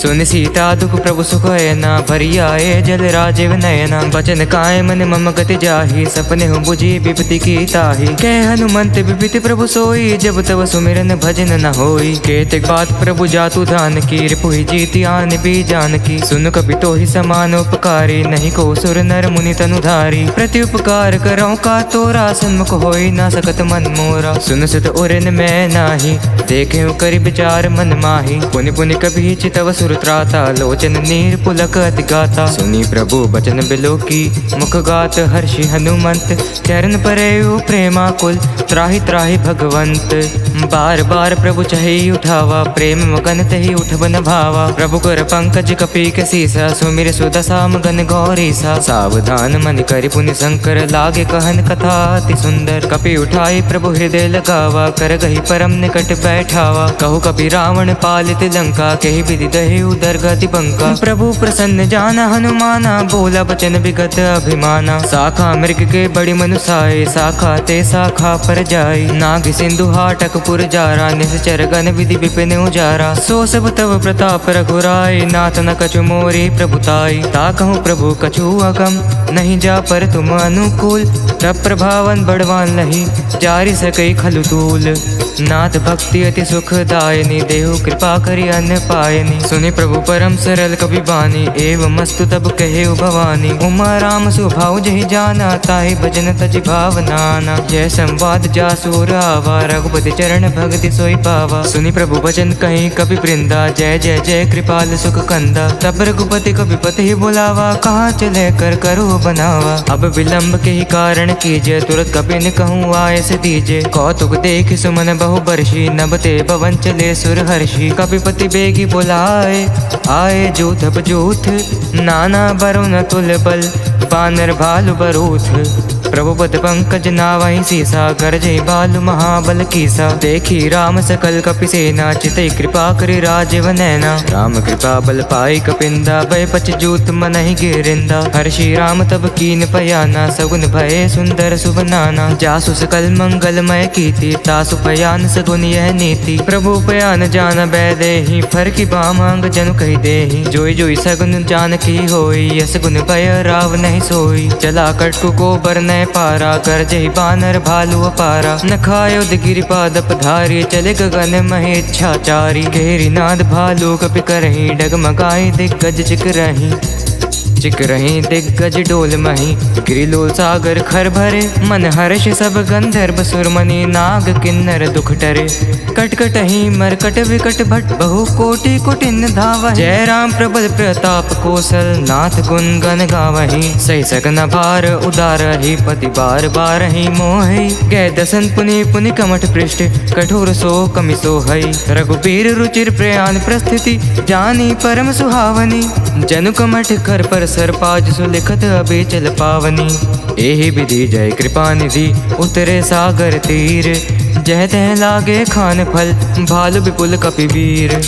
सुन सीता दुख प्रभु सुख ऐना, भरी आए जल राजीव नयना। बचन काय मन मम गति जाहि, सपने हो बुझी विपति की ताहि। कह हनुमंत विपति प्रभु सोई, जब तब सुमिरन भजन न होई। केतक बात प्रभु जातु ध्यान की, रिपुहि जीति आन भी जानकी। सुन कपि तोहि समान उपकारी, नहीं को सुर नर मुनि तनुधारी। प्रति उपकार करौ का तोरा, सन्मुख होई ना सकत मन मोरा। सुन सुत उरन मैं नाही, देखे करि विचार मन माही। पुनि पुनि कभी चितव सुर त्राता, लोचन नीर पुलक अति गाता। सुनी प्रभु बचन बिलो की, मुख गात हर्षि हनुमंत। चरण परेउ प्रेमाकुल, त्राहि त्राहि भगवंत। बार बार प्रभु चहि उठावा, प्रेम मगन तहि उठ बन भावा। प्रभु कर पंकज कपि के सीसा, सुमिर सुदशा मगन गौरीसा। सावधान मन करि पुनि शंकर, लागे कहन कथा अति सुंदर। कपि उठाई प्रभु हृदय लगावा, कर गही परम निकट बैठावा। कहु कपि रावण पालित लंका, कहि विधि दहि उदर गति पंका। प्रभु प्रसन्न जाना हनुमाना, बोला बचन विगत अभिमाना। शाखा मृग के बड़ी मनुसाए, शाखा ते शाखा पर जाई। नाग सिंधु हाटक पुर जारा, निश्चर गण विधि विपिन उजारा। सो सब तव प्रताप रघुराई, नाथ न कछु मोरी प्रभुताई। ताकहु प्रभु कछु अगम, नहीं जा पर तुम अनुकूल। तब प्रभावन बड़वान लही, जारी सकई खलु तूल। नाथ भक्ति अति सुखदायनी, देहु कृपा करि अन्न पायनी। सुनि प्रभु परम सरल कपि बानी, एवं मस्तु तब कहे भवानी। उमा राम सुभाव जहि जाना, ताहि भजन तजि भावनाना। जय संवाद जासुर आवा, रघुपति चरण भगति सोई पावा। सुनि प्रभु वचन कहीं कपि वृंदा, जय जय जय कृपाल सुख कंदा। तब रघुपति कपिपति ही बुलावा, कहाँ चले कर करो बनावा। अब विलंब के ही कारण कीजिए, तुरत कपिन कहूँ आय से दीजे। कौतुक देख सुमन बहु बरसी, नभ ते पवन चले सुर हर्षि। कपिपति बेगी बुलाए, आए, आए जूथ अब जूथ, नाना बरु न तुल बल, बानर भालु बरूथ। प्रभु पद पंकज नावहि सीसा, गरजे भालु महाबल कीसा। देखी राम सकल कपि सेना, चितई कृपा करि राजीव नैना। राम कृपा बल पाई कपिंदा, भय पछ जूत मनहि गिरिंदा। हर्षि राम तब कीन पयाना, सगुन भय सुंदर शुभ नाना। जासु सकल मंगलमय कीर्ति, तासु पयान सगुन यह नीति। प्रभु पयान जान बैदेहि, फर की बामांग जनु कहि देहि। जोई जोई सगुन जानकी होई, यस गुन भय राव नहीं सोई। चला कटकु को बरनय पारा, गरजहि बानर भालु अपारा। न खायो गिरिपाद पधारी, चले गगन महेच्छाचारी। घेरी नाद भालु कपि करहि, डगमगाई दिग्गज चिक रही दिग्गज डोल मही। गिरिलोल सागर खर भरे, मन हर्ष सब गंधर्व सुरमणि। नाग किन्नर दुख टरे, कटकटहि मरकट विकट भट। बहु कोटि कुटिन धावहि, जय राम प्रबल प्रताप कौशल। नाथ गुण गण गावहि, सही सकन भार उदारहि। पति बार बारहि मोहि, गै दसन पुनि पुनि कमठ पृष्ठ। कठोर सो कमि सोहइ, रघुबीर रुचिर प्रयाण प्रस्थिति। जानी परम सुहावनी, जनु कमठ कर पर सरपाज सुलिखत अभी चल पावनी। एहि विधि जय कृपा निधि, उतरे सागर तीर। जह तह लागे खान फल, भालु विपुल कपि वीर।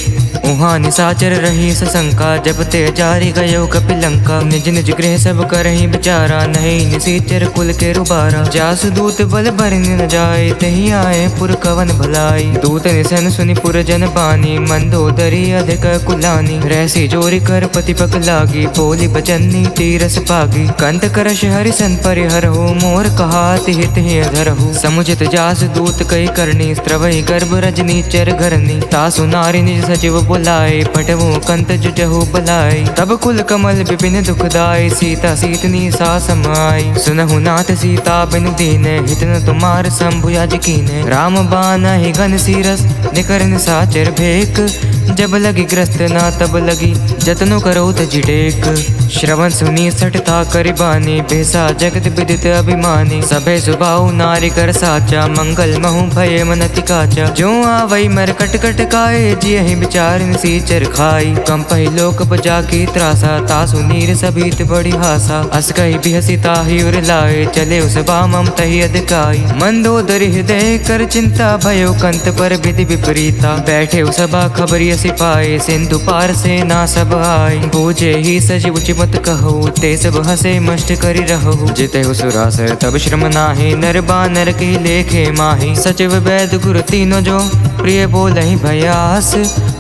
उहाँ निसाचर रही सशंका, जब ते जारी गयो कपि लंका। निज निज गृह सब करहि विचारा, नहीं निसीचर कुल के रुबारा। जासु दूत बल भरनि न जाए, तहि आए पुर कवन भलाई। दूत निसन सुनि पुर जन बानी, मंदोदरी अधिक कुलानी। रहसी जोरी कर पति पक लागी, बोली बचन्नी तीरस पागी। कंत करश हरिसन परिहरहु, मोर कहा तिहि तिहि अधरहु। समुचित जासु दूत कई करनी, स्त्रवहि गर्भ रजनी चर घरनी। तासु नारी निज सचिव बुलाए, पटवो कंत जुजहु बलाई। तब कुल कमल विपिन दुखदाई, सीता सीतनी सा समाई। सुनहु नाथ सीता बिनु दीने, हित न तुमार शंभु याज कीने। राम बाना ही घन सीरस, निकर निसाचर भेक। जब लगी ग्रस्त ना तब लगी, जतनो करो तजि टेक। श्रवण सुनी सठता करिबानी, बेसा जगत विदित अभिमानी। सभे सुबाहु नारी कर साचा, मंगल महु भय मनति काचा। जो आवई मर कट कट काए, जियहि विचार निसीचर खाई। कंपहि लोक बजा की त्रासा, तासु नीर सभीत बड़ी हासा। अस कहि बिहसी ताहि उर लाए, चले उस बामम तहि अधकाई। मंदोदरी हृदय कर चिंता, भयो कंत पर विधि विपरीता। बैठे सभा खबरिय सिपाही, सिंधु पार से ना सब आए। बूझे ही सजीव चिमत कहु, ते सब हसे मष्ट करि रहु। जिते सुरासर तब श्रम नाही, नर बानर के लेखे माही। सचिव वैद गुरु तीनो जो, प्रिय बोलहि भयास।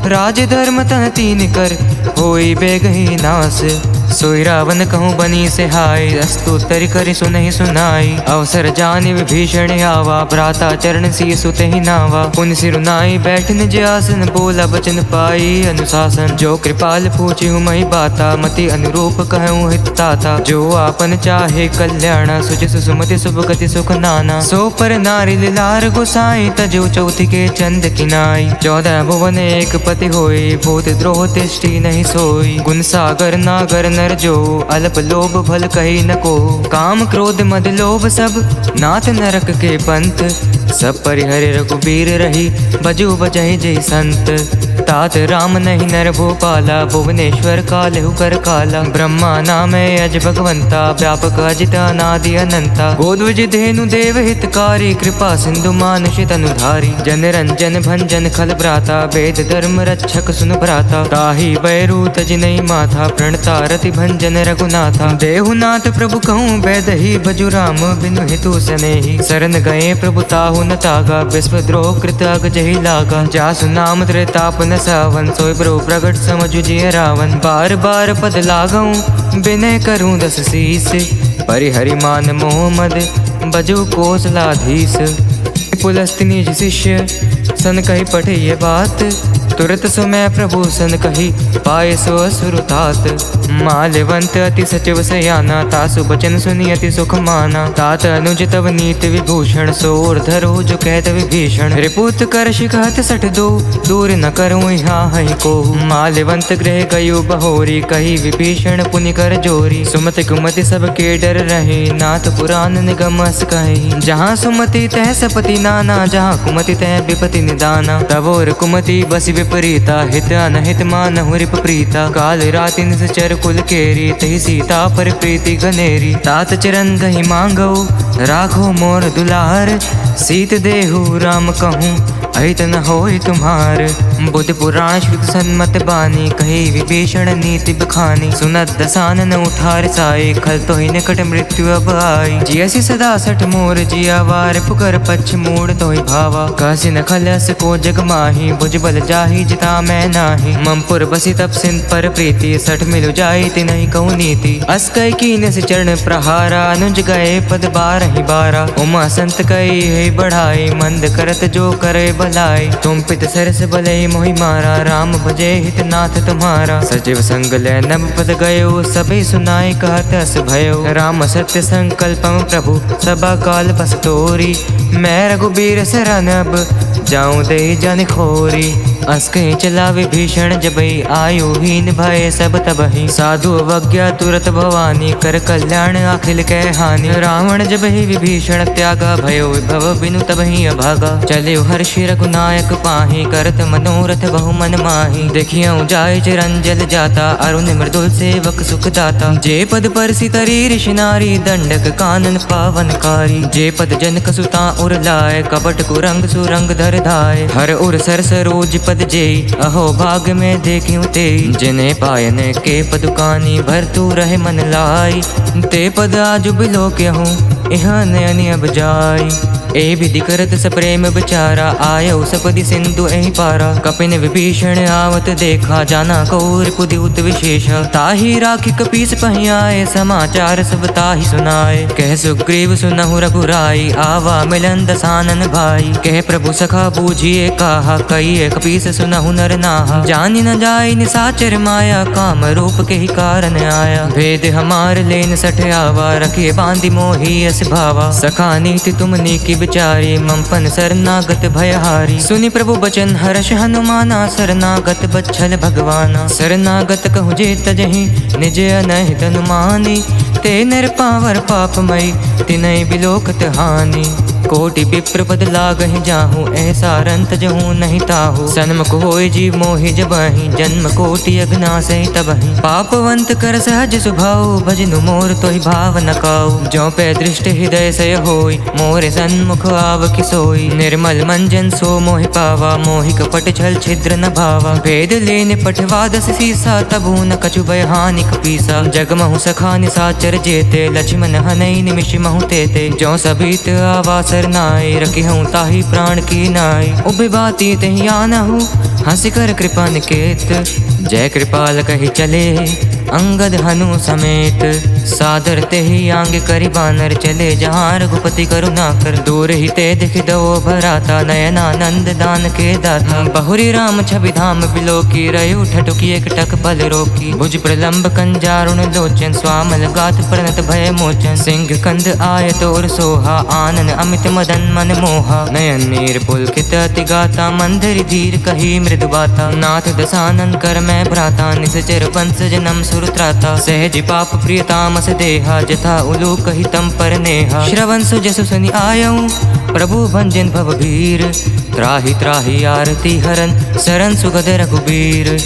राज धर्म तन तीन कर, होई बेगहि नास। सोई रावण कहूँ बनी से हाय, अस्तु तरि करि सुनहि सुनाई। अवसर जानि विभीषण आवा, भ्राता चरण सी सुते ही नावा। पुनि सिरुनाई बैठ निज आसन, बोला बचन पाई अनुशासन। जो कृपाल पूछिहु मही बाता, मति अनुरूप कहूँ हित ताता। जो आपन चाहे कल्याण, सुच सुमति शुभ गति सुख नाना। सो पर नारी लिलार गोसाई, तजो चौथी के चंद किनाई। 14 भुवन एक पति होई, भूत द्रोह तिष्ठि नहीं सोई। गुण सागर नागर नर जो, अल्प लोभ भल कही न को। काम क्रोध मद लोभ सब, नाथ नरक के पंथ। सब परिहर रघुबीर रही, बजु बजहि जय संत। तात राम नहीं नर भूपाला, भुवनेश्वर कालहु कर काला। ब्रह्मा नाम अज भगवंता, व्यापक अजित अनादि अनंता। गोद्विज धेनु देव हितकारी, कृपा सिंधु मानुष तनुधारी। जन रंजन भंजन खल भ्राता, वेद धर्म रक्षक सुन भ्राता। ताहि बैरू तज नहीं माथा, प्रणता रति भंजन रघुनाथा। देहुनाथ प्रभु कहूँ बैदहि, भजु राम बिनु हितु सनेहि। शरण गए प्रभु ताहु न तागा, विश्व द्रोह कृत अग जहि लागा। जासु नाम त्रिताप न सावन, सोई प्रभु प्रगट समझु जिय रावण। बार बार पद लागऊं, विनय करूं दस शीस। परिहरि मान मोह मद, बजु कौशलाधीश। पुलस्त्य निज शिष्य, सन कहि पठे ये बात। तुरत समय प्रभु सन कही, पाए सो असुर तात। माल्यवंत अति सचिव सयाना, तासु बचन सुनी अति सुख माना। तात अनुज तव नीत विभूषण, सोर धरो जो कहत विभीषण। रिपुत कर शिखत सठ दो, दूर न करूँ यहाँ है को। माल्यवंत गृह गयो बहोरी, कही विभीषण पुनि कर जोरी। सुमति कुमति सब के डर रहे, नाथ पुराण निगम अस कहे। जहाँ सुमति तह सपति नाना, जहाँ कुमति तह विपति निदाना। तवोर कुमति बस विपरीता, हित अनहित मानहु रिप प्रीता। काल राति निश्चर कुल केरी, तही सीता पर प्रीति घनेरी। तात चरण गहि मांगो, राखो मोर दुलार। सीत देहु राम कहूँ, अहित न होय तुम्हार। बुद्ध पुराण श्रुत सन्मत बानी, कही विभीषण नीति बखानी। सुनत दसानन उठार साए, खल तो ही निकट मृत्यु अब आई। जियसि सदा सठ मोर जिया, वार पुकर पक्ष मूड तो ही भावा। कासी न खलस को जग माही, भुज बल जाही जिता मैं नाही। ममपुर बसी तब सिंध पर प्रीति, सठ मिलु जाई तिनहि कहूँ नीति। अस कै कीन से चरण प्रहारा, अनुज गए पद बारहि बारा। उमा संत कई है बढ़ाई, मंद करत जो करे भलाई। तुम पित सरस भले मोहि मारा, राम भजे हित नाथ तुम्हारा। सचिव संग ले नभ पद गयो, सभी सुनाई कहत अस भयो। राम सत्य संकल्पम प्रभु, सबा काल बस तोरी। मैं रघुबीर सरनब, जाऊं दे जन खोरी। अस कहीं चला विभीषण जबई, आयु हीन भय सब तबहि। साधु अवज्ञा तुरत भवानी, कर कल्याण अखिल कै हानि। रावण जबहि विभीषण त्यागा, भयो विभव बिनु तबहि अभागा। चले हर्षि रघुनायक पाहि, करत मनोरथ बहु मन माहि। देखियौ जाय चिरंजन जाता, अरुण मृदुल सेवक सुख दाता। जे पद परसि तरी ऋषि नारी, दंडक कानन पावनकारी। जे पद जनक सुता उर लाय, कपट कुरंग सुरंग धर धाय। हर उर सर सरोज पद जेई, अहो भाग में देखियो ते। जिने पायन के पदुकानी, भर तू रहे मन लाई। ते पद आजु बिलो कहूँ, यहाँ नयन अब जाई। ए विधि करत सप्रेम बिचारा, आयो सपदि सिंधु एहि पारा। कपिन विभीषण आवत देखा, जाना कौर पुदिउत विशेष। ताहि राखि कपीस पहि आए, समाचार सब ताहि सुनाए। कह सुग्रीव सुनहु रघुराई, आवा मिलन दसानन भाई। कह प्रभु सखा बूझिए कहा, कहिए कपीस सुनहु नर नाहा। जानि न जाय निसाचर माया, काम रूप के ही कारण आया। भेद हमार लेन सठ आवा, रखे बांधि मोहि अस भावा। सखा नीति तुम नीकी बिचारी, ममपन शरणागत भयहारी। सुनि प्रभु बचन हर्ष हनुमाना, शरणागत बच्छल भगवाना। शरणागत कहु जे तजहि, निज अनहित अनुमानी। ते नर पावर पापमयी, तिनहि बिलोकत हानि। कोटि विप्र पद लागहि जाहूँ, ऐसा रंत जहूँ नहीं ताहू। सन्मुख होय जीव मोहि जबहि, जन्म कोटि अघनासहि तबहि। पापवंत कर सहज स्वभाव, भजनु मोर तोहि भाव न काऊ। ज्यों पे दृष्ट हृदय सय होय, मोरे सन्मुख आव कि सोई। निर्मल मंजन सो मोहि पावा, मोहि कपट छल छिद्र न भावा। भेद लेने पठवा दस सीसा, तबु न कछु भय हानि कपीसा। जगमहु सखा निसाचर जेते, लक्ष्मण हनई निमिष महु तेते। ज्यों सबीत आवा सरनाई, रखिहूँ ताहि प्राण की नाई। उभि बाती तहि आनहु, हंस कर कृपा निकेत। जय कृपाल कहि चले, अंगद हनु समेत। सादर तेहि आंग करि बानर, चले जहाँ रघुपति करुणा कर। दूर ही ते दिख दो भराता, नयनानंद दान के दाता। बहुरी राम छवि धाम बिलोकी, रयु ठटुकी एक टक बल रोकी। भुज प्रलंब कंजारुण लोचन, स्वामल गात प्रणत भय मोचन। सिंह कंद आयत और सोहा, आनन अमित मदन मन मोहा। नयन नीर पुलकित अति गाता, मंदिर धीर कही मृदु बाता। नाथ दसानन कर मैं भ्राता, निश्चर वंश जन्म सुर त्राता। सहज पाप प्रियतामस देहा, जथा उलूक हितम पर नेहा। श्रवण सुजसु सुनि आयऊँ, प्रभु भंजन भवभीर। त्राहि त्राहि आरती हरन, शरण सुगद रघुबीर।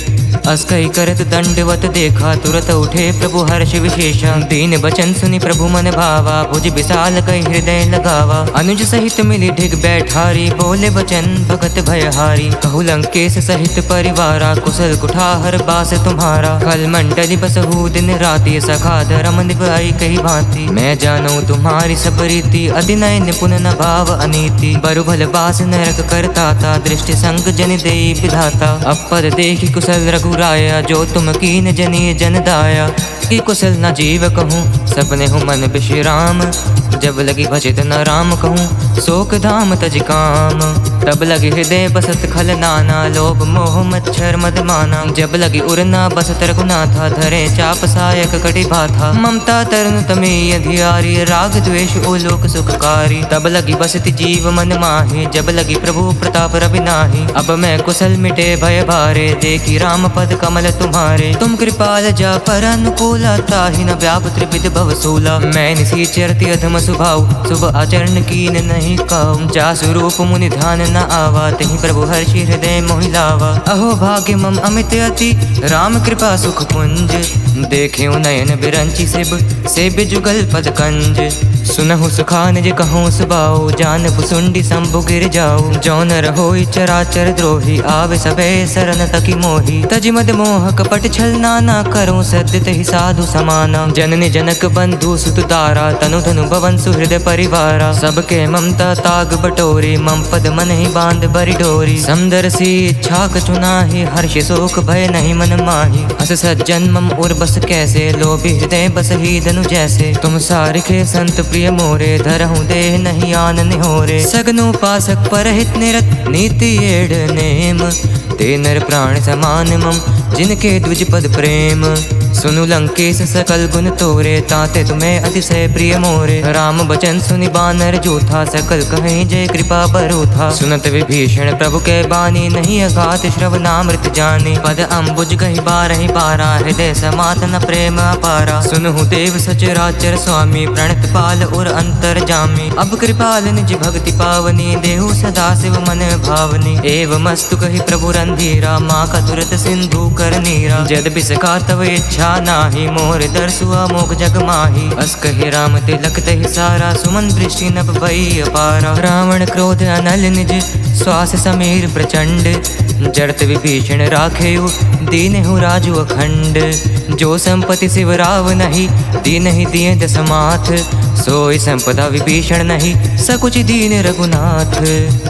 अस कहि करत दंडवत देखा, तुरत उठे प्रभु हर्ष विशेषा। दीन बचन सुनि प्रभु मन भावा, भुज विशाल कहि हृदय लगावा। अनुज सहित मिली ढिग बैठारी, बोले बचन भगत भयहारी। कहु लंकेश सहित परिवारा, कुशल कुठार बास तुम्हारा। खल मंडली बसहु दिन राति, सखा धर्म निभाई कही भांति। मैं जानू तुम्हारी सब रीति, अधिनय निपुण न भाव अनीति। बरु भल बास नरक करता था, दृष्टि संग जन देई विधाता। अपद देखि कुशल रघुराया, जो तुम कीन जनी जन दाया। कि कुशल न जीव कहूँ, सपने हूँ मन विश्राम। जब लगी भजित न राम कहूँ, शोक धाम तज काम। तब लगे हृदय बसत खल नाना, लोभ मोह मच्छर मद माना। जब लगी उड़ना बसत रघुनाथा, धरे चाप सायक कटि भाथा। ममता तरनु तमेय अधियारी, राग द्वेष ओ लोक सुखकारी। तब लगी बसति जीव मन माहि, जब लगी प्रभु प्रताप रवि नाही। अब मैं कुशल मिटे भय भारे, देखी राम पद कमल तुम्हारे। तुम कृपाल जा पर अनुकूला, ताहि न व्याप त्रिविध भव सूला। मैं निसीचरति अधम स्वभाव, शुभ आचरण कीन नहीं काऊ। जा स्वरूप मुनि ध्यान न आवा, तहि प्रभु हर्षि हृदय मोहि लावा। अहो भाग्य मम अमित अति, राम कृपा सुख पुंज। देखे नयन बिरंचि सिब, सेव्य जुगल पद कंज। सुनहु सुखा निज कहूँ सुबाऊ, जान पुसुंडी शंभु गिर जाऊ। जौन रहोई चराचर द्रोही, आवे सबे शरण तकी मोही। तजि मद मोह कपट छल नाना, करूँ सद्य तहि साधु समाना। जननी जनक बंधु सुत दारा, तनु धनु भवन सुहृद परिवारा। सबके ममता ताग बटोरी, मम पद मन ही बांध बरि डोरी। समदर सी इच्छा कछु नाही, हर्ष शोक भय नहीं मन माही। हस सज्जन मम उर बस कैसे, लोभी हृदय बस ही धनु जैसे। तुम सारिखे संत प्रिय मोरे, धरहु देह नहीं आन निहोरे। सगनु पासक परहित निरत, नीति एढ़ नेम। ते नर प्राण समान मम, जिनके द्विज पद प्रेम। सुनु लंकेश सकल गुण तोरे, ताते तुम्हें अतिशय प्रिय मोरे। राम बचन सुनि बानर जूथा, सकल कहीं जय कृपा बरूथा। सुनत विभीषण प्रभु के बानी, नहीं अघात श्रवणामृत जानी। पद अम्बुज गहि बारहि बारा, हृदय समात न प्रेम अपारा। सुनहु देव सचराचर स्वामी, प्रणत पाल और अंतर जामी। अब कृपाल निज भक्ति पावनी, देहु सदा शिव मन भावनी। एवमस्तु कहि प्रभु रंधीरा, माँ का तुरत सिंधु कर नीरा। जद बिसका तव इच्छा नाही, मोर दर्शु अमोघ जग माही। अस कहि राम तिलक तहि सारा, सुमन दृष्टि नभ भई अपारा। रावण क्रोध अनल निज, श्वास समीर प्रचंड। जरत विभीषण राखेउ, दीनहु राजु अखंड। जो संपत्ति शिव राव नहीं, दीनहि दिए दस माथ। सोई संपदा विभीषण नहीं, सकुच दीन रघुनाथ।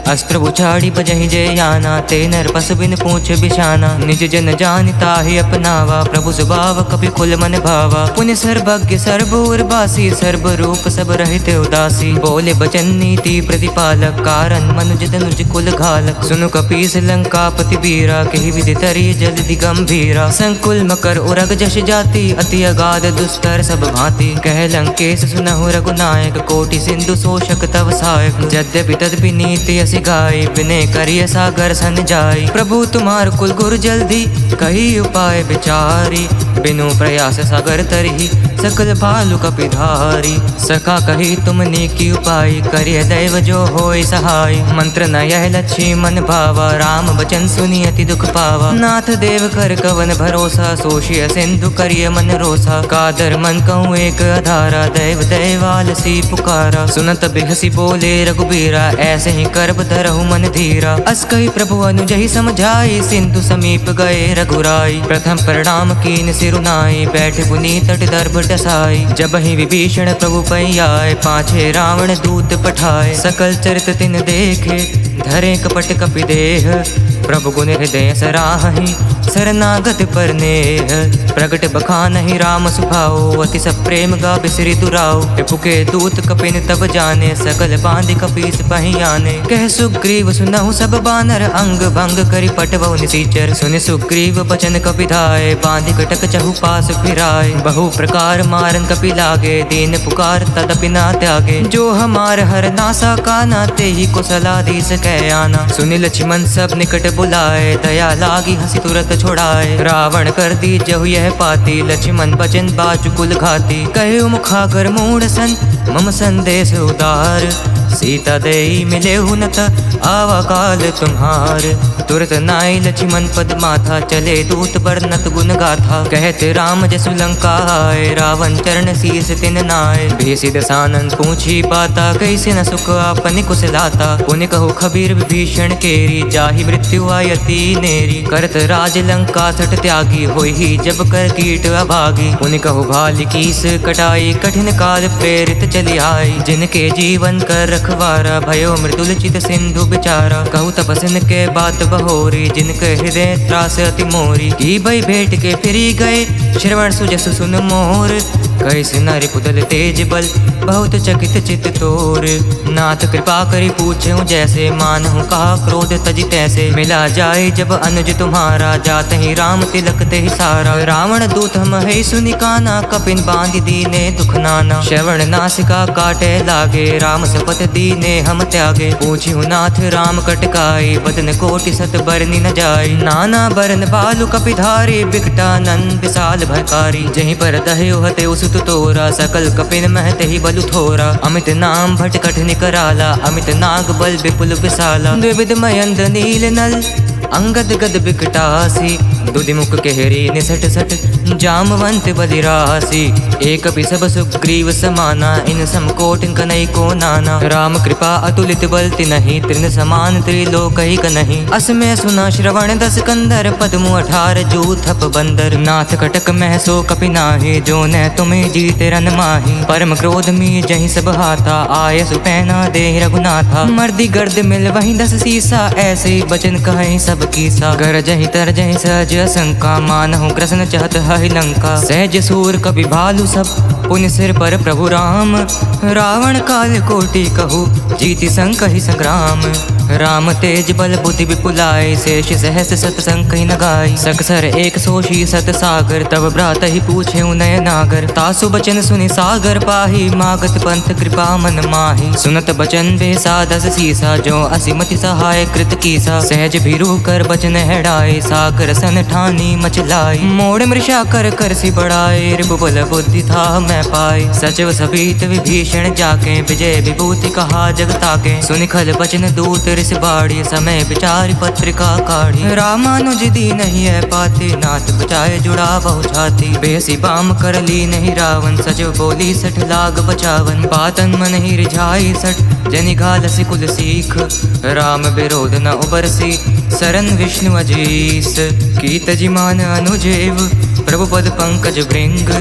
अस प्रभु छाड़ी बजहि जय याना, ते नर पस बिन पूछ बिछाना। निज जन जानि ताहि अपनावा, प्रभु स्वभाव कपि कुल मन भावा। पुण्य सर्वज्ञ सर्वोर बासी, सर्व रूप सब रहित उदासी। बोले बचन नीति प्रतिपालक, कारण मनुज तनुज कुल घालक। सुनु कपीस लंकापति वीरा, कहि विधि तरि जल्दि गंभीरा। संकुल मकर उरग जश जाति, अति अगाध दुस्तर सब भांति। कह लंकेश सुनहु रघुनायक, कोटि सिंधु शोषक तव सहायक। यद्यपि तदपि नीति असि गाई, विनय करिय सागर सन जाई। प्रभु तुम्हार कुल गुरु जल्दी, कही उपाय विचारी। बिनु प्रयास सागर तरही, सकल भालु कपिधारी। सखा कही तुम नीकी उपाय, करिय दैव जो होय सहाय। मंत्र न यह लक्ष्मी मन भावा, राम बचन सुनी अति दुख पावा। नाथ देव कर कवन भरोसा, सोशिय सिंधु करिय मन रोसा। कादर मन कहूँ एक आधारा, दैव दैवाल सी पुकारा। सुनत बिहसी बोले रघुबीरा, ऐसे ही करब धरहु मन धीरा। अस कही प्रभु अनुजहि समझाई, सिंधु समीप गए रघुराई। प्रथम प्रणाम कीन सिरुनाई, बैठ पुनी तट दर्भ डसाई। जब ही विभीषण प्रभु पै आए, पाछे रावण दूत पठाए। सकल चरित तिन देखे, धरे कपट कपि देह। प्रभु गुण हृदय सराहि, शरणागत पर नेह। प्रगट बखानहि राम सुभाओ, अति सब प्रेम गा बिसरि दुराओ। रिपु के दूत कपिन तब जाने, सकल बांधि कपीस पहि आने। कह सुग्रीव सुनहु सब बानर, अंग भंग करि पटवउ निसीचर। सुनि सुग्रीव बचन कपि धाय, बांधि कटक चहु पास फिराय। बहु प्रकार मारन कपि लागे, दीन पुकार तदपि ना त्यागे। जो हमार हर नासा काना, ते ही कुशलाधीश कह आना। सुनि लक्ष्मण सब निकट बुलाए, दया लागी हंसी तुरत छोड़ाए। रावण कर दी जहु यह पाती, लक्ष्मण बचन बाजु कुल घाती। कहे मुखागर मूढ़ सन, मम संदेश उदार। सीता देई मिले हुनत, आवा काल तुम्हार। तुरत नाई लक्ष्मण पद माथा, चले दूत बरनत गुण गाथा। कहते राम जसु लंका आए, रावण चरण शीस तिन नाय। भेषि दसानन पूछी बाता, कैसे न सुख आपनि कुशलाता। पुनि कहु खबीर विभीषण केरी, जाहि मृत्यु आयति नेरी। करत राज लंका सठ त्यागी, होई ही जब कर कीट अभागी। पुनि कहु भाल कीस कटाई, कठिन काल प्रेरित चली आई। जिनके जीवन कर रखवारा, भयो मृदुल चित सिंधु बिचारा। कहु तपस्विन के बात बहोरी, जिनके हृदय त्रास अति मोरी। की भई भेंट के फिरी गए, श्रवण सुजसु सुन मोर। कैसे नर पुतल तेज बल बहुत चकित चित तोर। नाथ कृपा करी पूछूं जैसे मानहु कहा क्रोध तजी तैसे। मिला जाए जब अनुज तुम्हारा जात ही राम तिलक ते ही सारा। रावण दूत हम है सुनि काना कपिन बांध दीने दुख नाना। श्रवण नासिका काटे लागे राम शपथ दीने हम त्यागे। पूछ्यु नाथ राम कटकाई बदन कोटि सत बरनी न जाय। नाना बरन बालु कपिधारी बिकटानन विशाल भयकारी। जहीं पर दह्यो हते उसुत तोरा सकल कपिन महते ही बलु थोरा। अमित नाम भट कठिन कराला अमित नाग बल विपुल विशाला। द्विविध मयंद नील नल अंगद गद बिकटासी। दुधिमुख केहरी निसट सट जामवंत बलिरासी। एक सब सुग्रीव समाना इन समकोट कनई को नाना। राम कृपा अतुलित बल तिनहि तृण समान त्रिलोक ही कनहि। असमय सुना श्रवण दस कंदर पद्मु 18 जू थप बंदर। नाथ कटक मह सो कपि नाहि जो न तुम्हें जीते रन माहि। परम क्रोध में जहि सब हाथा आय सुपैना दे रघुनाथा। मर्दी गर्द मिल वही 10 सीसा ऐसे बचन कहे सब कीसा। गरजहि तरजहि सहज शंका मानहु कृष्ण चहत हहि लंका। सहज सूर कपि भालु सब पुनि सिर पर प्रभु राम। रावण काल कोटि कहु जीति संकहि संग्राम। राम तेज बल बुद्धि विपुलाय शेष सहस सत संकहि न गाय। सकसर 100 सत सागर तब भ्रात ही पूछे नय नागर। तासु बचन सुनि सागर पाही मागत पंथ कृपा मन माही। सुनत बचन बेसा 10 सीसा जो असीमति सहाय कृत कीसा। सहज भीरु कर बचन हेड़ाए सागर सन ठानी मचलाई। मोड़ मृषा कर कर सी बढ़ाए रिपु बल बुद्धि था मैं पाए। सचिव सभीत विभीषण जाके विजय विभूति कहा जगताके। सुनि खल बचन दूत रिस बाड़ी समय विचार पत्रिका काढ़ी। रामानुज दी नहीं है पाते नाथ बचाए जुड़ा बहु छाती। बेसी बाम कर ली नहीं रावण सचिव बोली 60 लाग बचावन। पातन मन ही रिझाई 60 जनि घाल सिकुल सीख। राम विरोध न उबरसी सरन विष्णु अजीस। कीत जिमान अनुजेव प्रभु पद पंकज भृंग।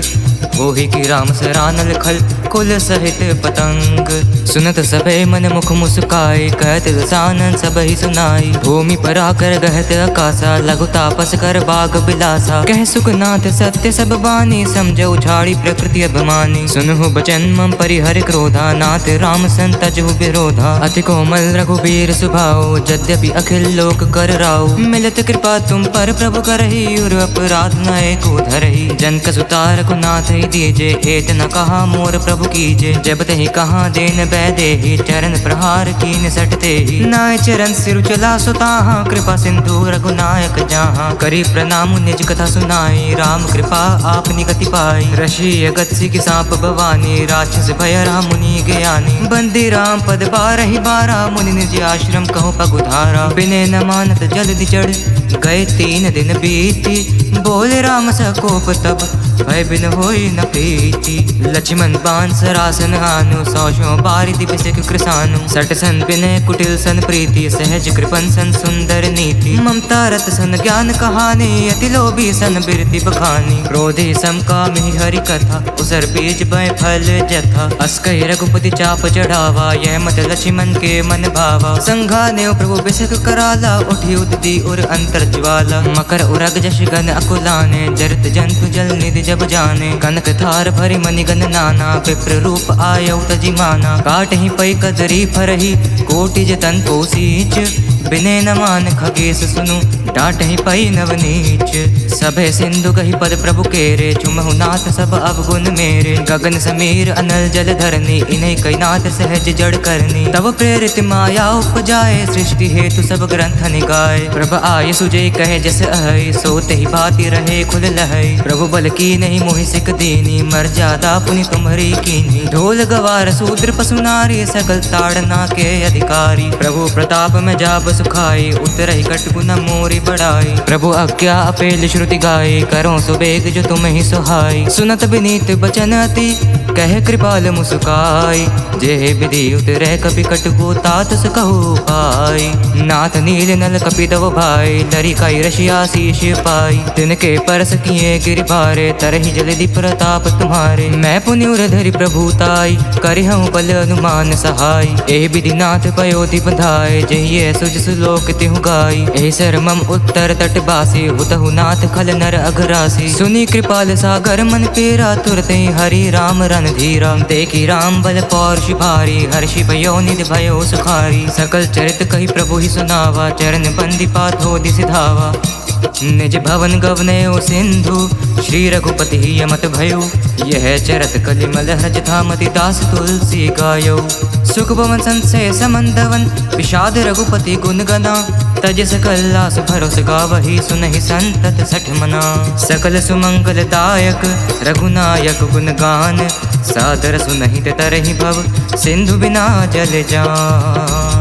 वोहि की राम सरानल खल कुल सहित पतंग। सुनत सभे मन मुख मुस्काए कहत सानन सब ही सुनाई। भूमि पर आकर गहत आकाशा लघु तापस कर बाग बिलासा। कह सुखनाथ सत्य सब बानी समझो छाड़ी प्रकृति अभिमानी। सुनहु बचन मम परिहर क्रोधा नाथ राम संतजहु विरोधा। अति कोमल रघुबीर सुभाओ यद्यपि अखिल लोक कर राओ। मिलत कृपा तुम पर प्रभु करहि और अपराध न एको धरहि। जनक सुता रघुनाथ ही दीजे एत न कहा मोर प्रभु कीजे। जब तहि कहा देन बैदेहि चरण प्रहार कीन सटते ही। नाय चरण सिरु चला सुताहा कृपा सिंधु रघुनायक जहाँ। करी प्रणाम निज कथा सुनाई राम कृपा आपनी गति पाई। ऋषि अगत सिख सांप भवानी राक्षस भय राम मुनि ज्ञानी। बंदी राम पद 12 12 मुनि निज आश्रम कहो पगुधारा। बिने न मानत जल्दी चढ़ गए 3 दिन बीती। बोले राम सकोप तब भय बिन होई न प्रीति। लक्ष्मण बाण सरासन आनु 100 बारिधि बिसिक कृसानु। 60 सन विनय कुटिल सन प्रीति सहज कृपन सन सुंदर नीति। ममता रत सन ज्ञान कहानी अति लोभी सन बिरति बखानी। क्रोधे समकामी हरि कथा उसर बीज भय फल जथा। अस कहि रघुपति चाप चढ़ावा यह मत लक्ष्मण के मन भावा। संघाने प्रभु बिसिक कराला उठी उदती और अंतर ज्वाला। मकर उरग जश गन अकुलाने जरत जंतु जल निधि जब जाने। कनक थार भरी मणिगन नाना विप्र रूप आयौ तजि माना। काटहि पै कदरी फरहि कोटि जतन को सींच। बिने न मान खगेश सुनु डांटहि पै नवनीच। सभे सिंधु कहि पद प्रभु केरे चुमहु नाथ सब अवगुण मेरे। गगन समीर अनल जल धरनी इन्हीं कई नाथ सहज जड़ करनी। तब प्रेरित माया उपजाए सृष्टि हेतु सब ग्रंथ निगाए। प्रभु आय सुजय कहे जस अहै सोते ही भांति रहे खुल लहै। प्रभु बल की नहीं मोहि सिक दीनी मर्यादा पुनि तुम्हारी कीनी। ढोल गवार शूद्र पशु नारी सकल ताड़ना के अधिकारी। प्रभु प्रताप में जाब सुखाई उतरहि कटकु न मोरी बढ़ाई। प्रभु आज्ञा अपेल श्रुति गाई करो सुबेग जो तुम ही सुहाई। सुनत विनीत बचन अति कह कृपाल मुस्काई। जे विधि उतरे कपि कटकु तात सकहु पाई। नाथ नील नल कपि दव भाई लरी कई रशिया शीश पाई। तिनके परस किए गिर भारे तरहि जलधि प्रताप तुम्हारे। मैं पुनि उर धरि प्रभुताई करिहउँ बल अनुमान सहाय। एहि विधि नाथ पयोधि बंधाए जहिये सुज श्लोक तिहु गाई। एहि सर मम उत्तर तट बासी, हुतहु नाथ खल नर अघरासी। सुनी कृपाल सागर मन पीरा, तुरते हरि राम रणधीरा। देखी राम बल पौरुष भारी, हर्षि भयो निधि भयो सुखारी। सकल चरित कही प्रभु ही सुनावा, चरण बंदी पाथो दिसि धावा। निज भवन गवनयो सिंधु, श्री रघुपति यमत भयो। यह चरत कलिमल हज धामति, दास तुलसी गायो। सुख पवन संसय समंदवन, विषाद रघुपति गुण गना। तज सकल आस भरोस गावही, सुनहि संतत सठ मना। सकल सुमंगल दायक रघुनायक गुण गान, सादर सुनहि तरहि भव, सिंधु बिना जल जान।